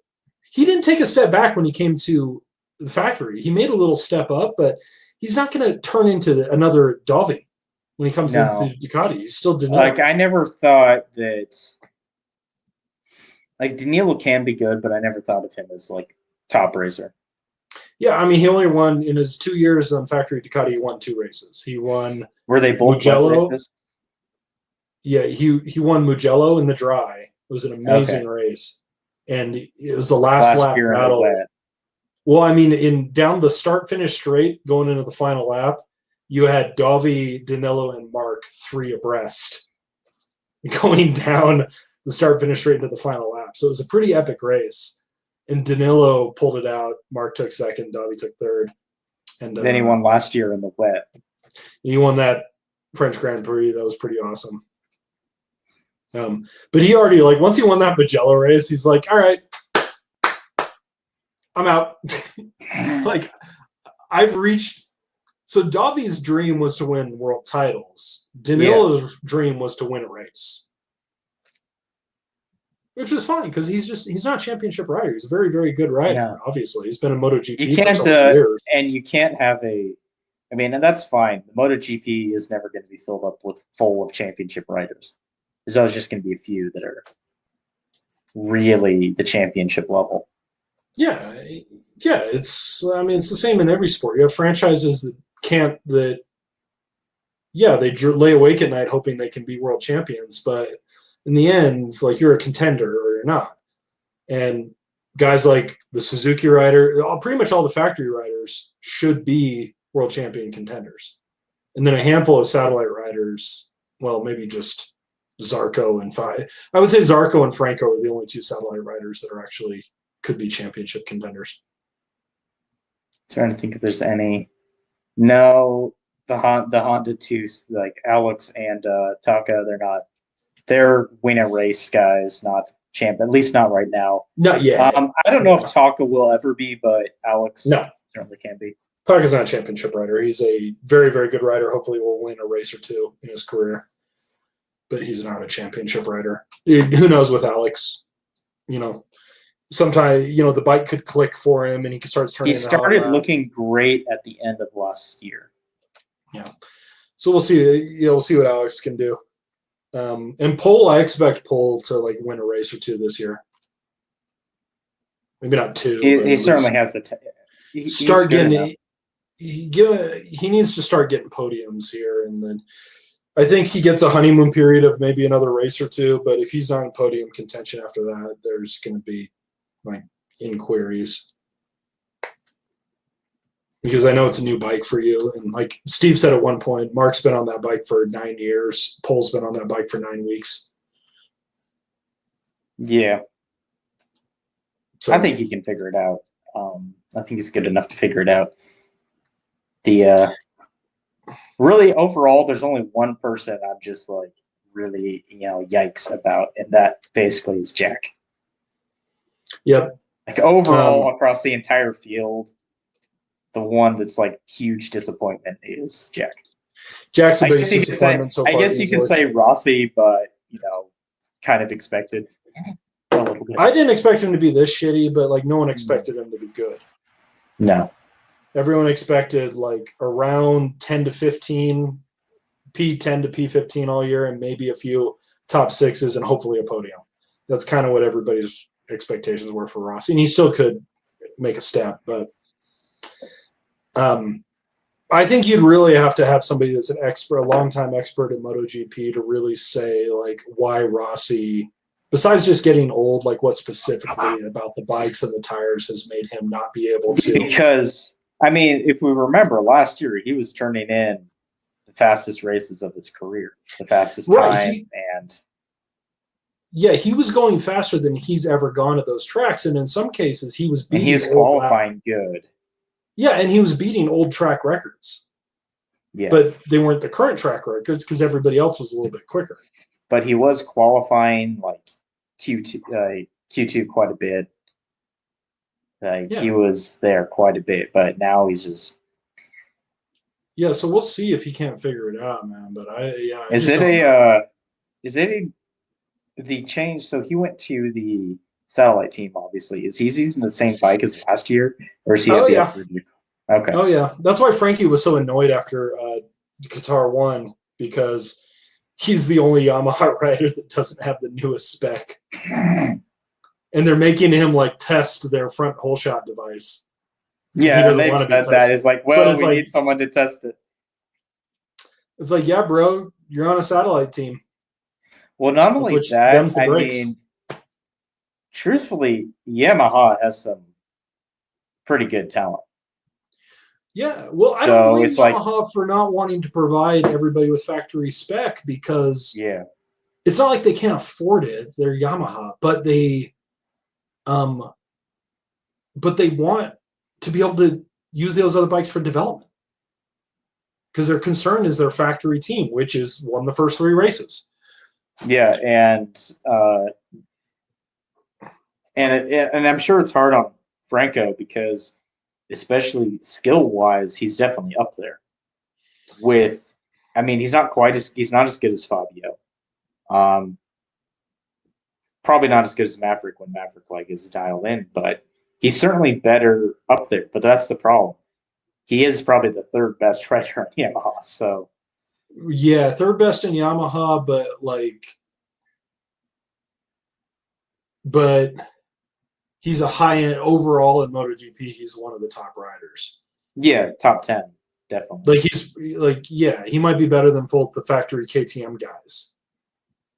He didn't take a step back when he came to the factory. He made a little step up, but he's not going to turn into another Dove when he comes into Ducati. He's still Danilo. Like, I never thought that... Like, Danilo can be good, but I never thought of him as, like, top racer. Yeah, I mean, he only won, in his 2 years on factory Ducati, he won 2 races. He won... Were they both Mugello? Races? Yeah, he won Mugello in the dry. It was an amazing race. And it was the last lap battle. Well, I mean, in down the start-finish straight, going into the final lap, you had Dove, Danilo, and Marc 3 abreast going down the start-finish straight into the final lap. So it was a pretty epic race. And Danilo pulled it out. Marc took second. Dove took third. And then he won last year in the wet. He won that French Grand Prix. That was pretty awesome. But he already, like, once he won that Mugello race, he's like, all right, I'm out. Like, I've reached. So Davi's dream was to win world titles. Danilo's dream was to win a race, which is fine because he's not a championship rider. He's a very, very good rider. Yeah. Obviously, he's been in MotoGP for several years. And you can't have a. I mean, and that's fine. The MotoGP is never going to be filled up with full of championship riders. There's always just going to be a few that are really the championship level. Yeah. It's the same in every sport. You have franchises that yeah, they lay awake at night hoping they can be world champions, but in the end, it's like you're a contender or you're not. And guys like the Suzuki rider, pretty much all the factory riders should be world champion contenders. And then a handful of satellite riders, well, maybe just Zarco and I would say Zarco and Franco are the only two satellite riders that are actually could be championship contenders. Trying to think if there's any. No, the Honda two, like Alex and Taka, they're not. They're win a race guys, not champ. At least not right now. Not yet. I don't know if Taka will ever be, but Alex certainly can be. Taka's not a championship rider. He's a very, very good rider. Hopefully, will win a race or two in his career. But he's not a championship rider. Who knows with Alex? You know, sometimes the bike could click for him, and he starts turning. He started looking great at the end of last year. Yeah, so we'll see. We'll see what Alex can do. And Pole, I expect Pole to like win a race or two this year. Maybe not two. He certainly has the. Start getting. He needs to start getting podiums here, and then I think he gets a honeymoon period of maybe another race or two. But if he's not in podium contention after that, there's going to be like inquiries. Because I know it's a new bike for you. And like Steve said at one point, Mark's been on that bike for 9 years. Pole's been on that bike for 9 weeks. Yeah. So I think he can figure it out. I think he's good enough to figure it out. Really overall, there's only one person I'm just like really, yikes about, and that basically is Jack. Yep. Like overall across the entire field, the one that's like huge disappointment is Jack. Jack's the biggest disappointment so far. I guess you can say Rossi, but kind of expected a little bit. I didn't expect him to be this shitty, but like no one expected him to be good. No. Everyone expected like around 10 to 15, P10 to P15 all year, and maybe a few top sixes and hopefully a podium. That's kind of what everybody's expectations were for Rossi, and he still could make a step, but I think you'd really have to have somebody that's an expert, a longtime expert in MotoGP to really say like why Rossi, besides just getting old, like what specifically about the bikes and the tires has made him not be able to. Because I mean, if we remember last year, he was turning in the fastest races of his career, the fastest time, and yeah, he was going faster than he's ever gone at those tracks, and in some cases, he was beating. And he was qualifying good. Yeah, and he was beating old track records. Yeah, but they weren't the current track records because everybody else was a little bit quicker. But he was qualifying like Q2 quite a bit. He was there quite a bit, but now he's just. Yeah, so we'll see if he can't figure it out, man. But is it the change? So he went to the satellite team. Obviously, is he using the same bike as last year, or is he? Okay. Oh yeah, that's why Frankie was so annoyed after Qatar won, because he's the only Yamaha rider that doesn't have the newest spec. And they're making him like test their front hole shot device. Yeah, and they've said that. It's like, well, we need someone to test it. It's like, yeah, bro, you're on a satellite team. Well, not only that, I mean, truthfully, Yamaha has some pretty good talent. Yeah, well, I don't blame Yamaha for not wanting to provide everybody with factory spec, because it's not like they can't afford it. They're Yamaha, but they want to be able to use those other bikes for development, because their concern is their factory team, which is won the first 3 races. Yeah, and I'm sure it's hard on Franco, because especially skill-wise, he's definitely up there. He's not as good as Fabio. Probably not as good as Maverick when Maverick is dialed in, but he's certainly better up there. But that's the problem. He is probably the 3rd best rider on Yamaha. So yeah, 3rd best in Yamaha, but he's a high end overall in MotoGP. He's one of the top riders. Yeah, top 10. definitely. He might be better than both the factory KTM guys.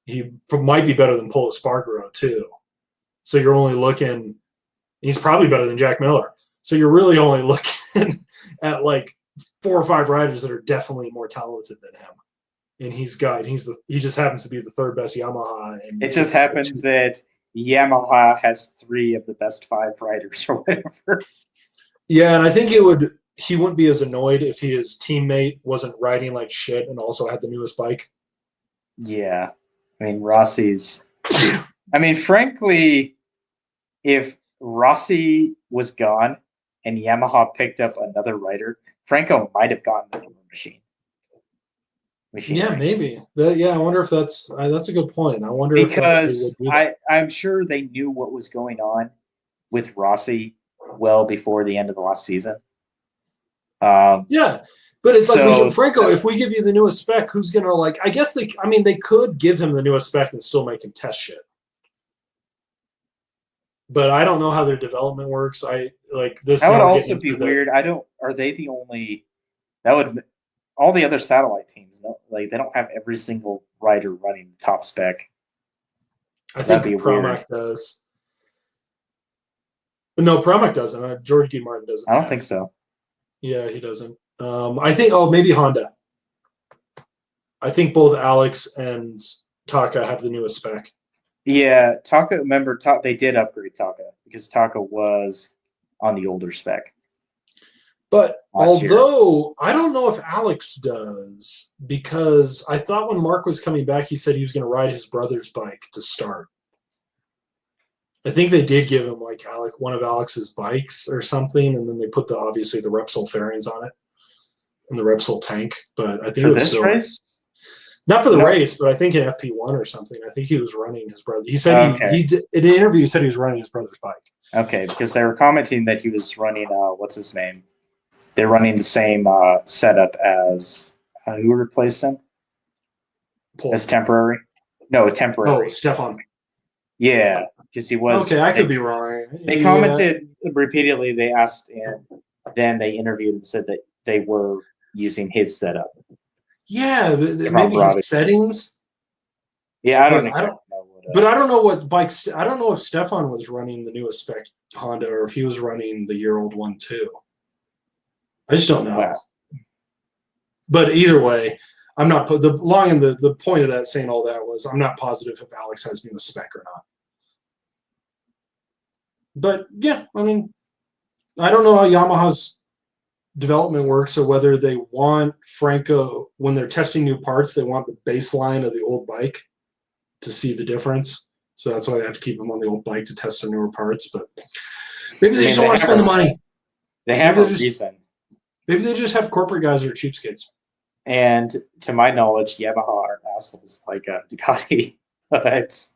He might be better than Pol Espargaro too. So you're only looking. He's probably better than Jack Miller. So you're really only looking at like 4 or 5 riders that are definitely more talented than him. And he just happens to be the 3rd best Yamaha. And it just happens that Yamaha has 3 of the best 5 riders or whatever. Yeah, and I think he wouldn't be as annoyed if his teammate wasn't riding like shit and also had the newest bike. Yeah. I mean, Rossi's... I mean, frankly, if Rossi was gone and Yamaha picked up another rider, Franco might have gotten the newer machine. Yeah, maybe. I wonder if that's a good point. I wonder because I'm sure they knew what was going on with Rossi well before the end of the last season. Yeah, but it's like Franco. If we give you the newest spec, who's gonna like? I guess they could give him the newest spec and still make him test shit. But I don't know how their development works. I like this. That would also be weird. Are they the only? That would. All the other satellite teams, they don't have every single rider running the top spec. I think Pramac does. No, Pramac doesn't. George G. Martin doesn't. I don't think so. Yeah, he doesn't. I think. Oh, maybe Honda. I think both Alex and Taka have the newest spec. Yeah, Taka. Remember, they did upgrade Taka because Taka was on the older spec. But although I don't know if Alex does, because I thought when Mark was coming back, he said he was going to ride his brother's bike to start. I think they did give him like one of Alex's bikes or something, and then they put obviously the Repsol fairings on it and the Repsol tank. But I think for this race, not for the race, but I think in FP1 or something. I think he was running his brother. He said he did, in an interview. He said he was running his brother's bike. Okay, because they were commenting that he was running. What's his name? They're running the same setup as who replaced him? Paul. As temporary? No, temporary. Oh, Stefan. Yeah, because he was. Okay, I could be wrong. They commented repeatedly. They asked, and then they interviewed and said that they were using his setup. Yeah, maybe his settings. Yeah, I don't know. But I don't know what bikes. I don't know if Stefan was running the newest spec Honda or if he was running the year-old one too. I just don't know. Wow. But either way, I'm not the point of that saying all that was I'm not positive if Alex has newest spec or not. But yeah, I mean, I don't know how Yamaha's development works or whether they want Franco when they're testing new parts, they want the baseline of the old bike to see the difference. So that's why they have to keep them on the old bike to test their newer parts. But maybe they just don't want to spend the money. They have a reason. Maybe they just have corporate guys that are cheapskates. And to my knowledge, Yamaha aren't assholes like Ducati. But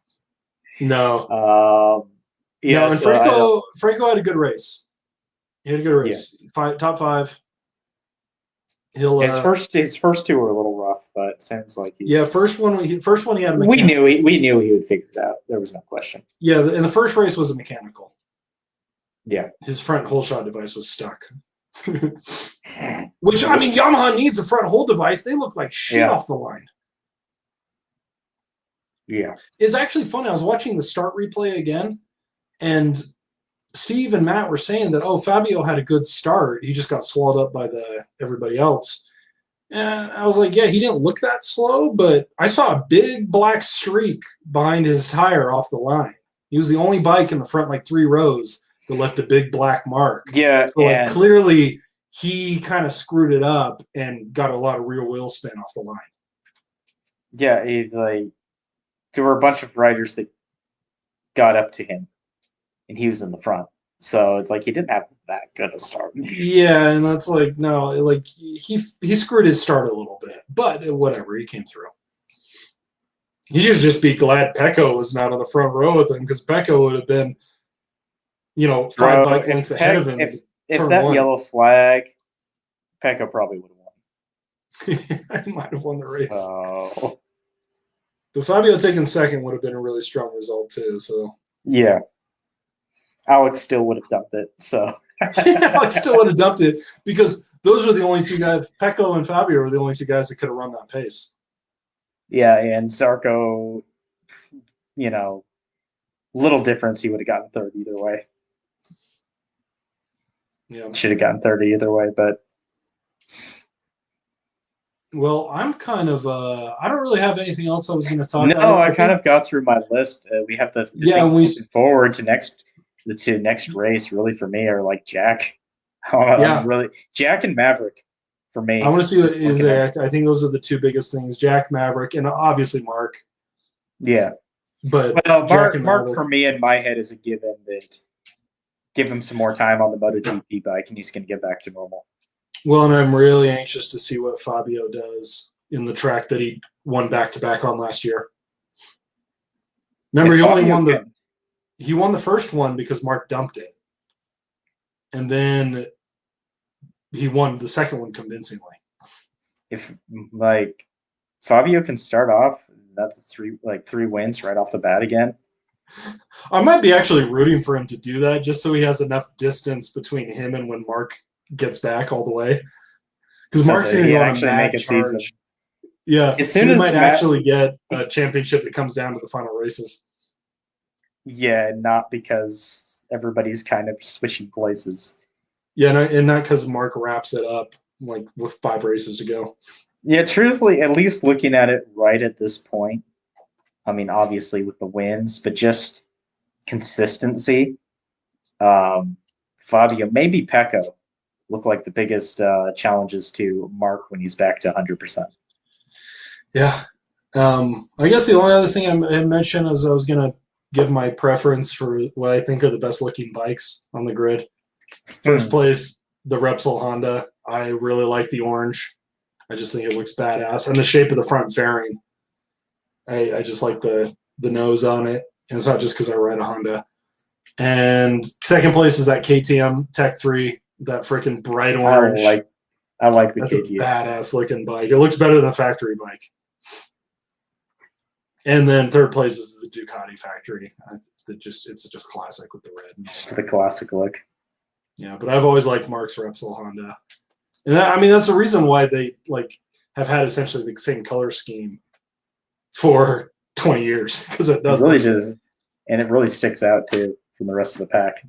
no. Yeah, and Franco had a good race. He had a good race. Yeah. Top 5. His first 2 were a little rough, but it sounds like first one he had. We knew he would figure it out. There was no question. Yeah, and the first race was a mechanical. Yeah, his front hole shot device was stuck. Which I mean, Yamaha needs a front hole device. They look like shit off the line. Yeah, it's actually fun. I was watching the start replay again, and Steve and Matt were saying that Fabio had a good start. He just got swallowed up by everybody else. And I was like, yeah, he didn't look that slow, but I saw a big black streak behind his tire off the line. He was the only bike in the front 3 rows that left a big black mark. Yeah, so clearly he kind of screwed it up and got a lot of rear wheel spin off the line. Yeah, there were a bunch of riders that got up to him, and he was in the front. So it's like he didn't have that good a start. Yeah, and that's he screwed his start a little bit, but whatever, he came through. He should just be glad Pecco was not on the front row with him because Pecco would have been, 5 bike lengths ahead of him. If that yellow flag, Pecco probably would have won. He might have won the race. So. But Fabio taking second would have been a really strong result too. So yeah. Alex still would have dumped it. So I still would have dumped it because those were the only two guys. Pecco and Fabio were the only two guys that could have run that pace. Yeah, and Zarco, little difference. He would have gotten third either way. Yeah, should have gotten 30 either way, but. Well, I'm kind of. I don't really have anything else I was going to talk about. No, I kind of got through my list. We have the things moving forward to next race. Really, for me, are like Jack. Really Jack and Maverick for me. I want to see what is. I think those are the two biggest things: Jack, Maverick, and obviously Mark. Yeah, but Mark for me in my head is a given that give him some more time on the MotoGP bike, and he's going to get back to normal. Well, and I'm really anxious to see what Fabio does in the track that he won back-to-back on last year. Remember, he won the first one because Mark dumped it. And then he won the second one convincingly. If, Fabio can start off, that's three wins right off the bat again. I might be actually rooting for him to do that just so he has enough distance between him and when Mark gets back all the way, because Mark's going to go on a mad charge. Season. Yeah, as soon as he might actually get a championship that comes down to the final races. Yeah, not because everybody's kind of switching places. Yeah, and not because Mark wraps it up with 5 races to go. Yeah, truthfully, at least looking at it right at this point, I mean, obviously with the wins, but just consistency. Fabio, maybe Pecco, look like the biggest challenges to Mark when he's back to 100%. Yeah. I guess the only other thing I mentioned is I was going to give my preference for what I think are the best looking bikes on the grid. First place, the Repsol Honda. I really like the orange. I just think it looks badass. And the shape of the front fairing. I just like the nose on it. And it's not just because I ride a Honda. And second place is that KTM Tech 3. That freaking bright orange. I like the That's KTM. A badass looking bike. It looks better than the factory bike. And then third place is the Ducati factory. It's just classic with the red. And all the classic look. Yeah, but I've always liked Mark's Repsol Honda, and that's the reason why they have had essentially the same color scheme for 20 years because it does. It really does, and it really sticks out too from the rest of the pack.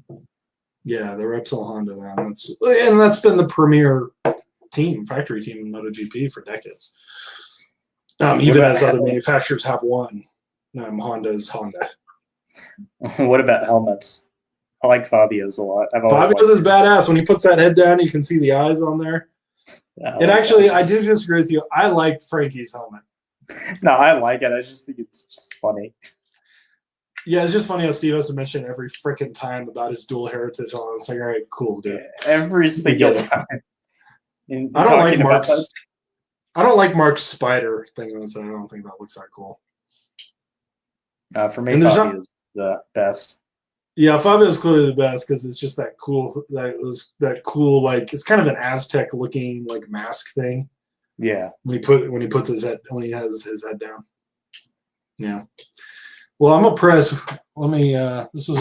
Yeah, the Repsol Honda, man. That's been the premier factory team in MotoGP for decades. Even as other manufacturers have won, Honda's Honda. What about helmets? I like Fabio's a lot. Fabio's is badass. When he puts that head down, you can see the eyes on there. And actually, I do disagree with you. I like Frankie's helmet. No, I like it. I just think it's just funny. Yeah, it's just funny how Steve has to mention every freaking time about his dual heritage. It's like, all right, cool, dude. Every single time. I don't like Mark's spider thing on his head. I don't think that looks that cool. For me, Fabio's the best. Yeah, Fabio's clearly the best because it's just that cool, it's kind of an Aztec looking mask thing. Yeah. When he has his head down. Yeah. Well, I'm impressed. This was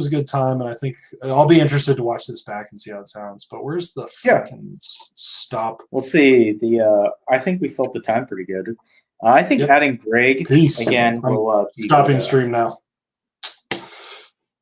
a good time, and I think I'll be interested to watch this back and see how it sounds. But where's the freaking stop? We'll see. I think we filled the time pretty good. I think adding Greg again will stopping stream now.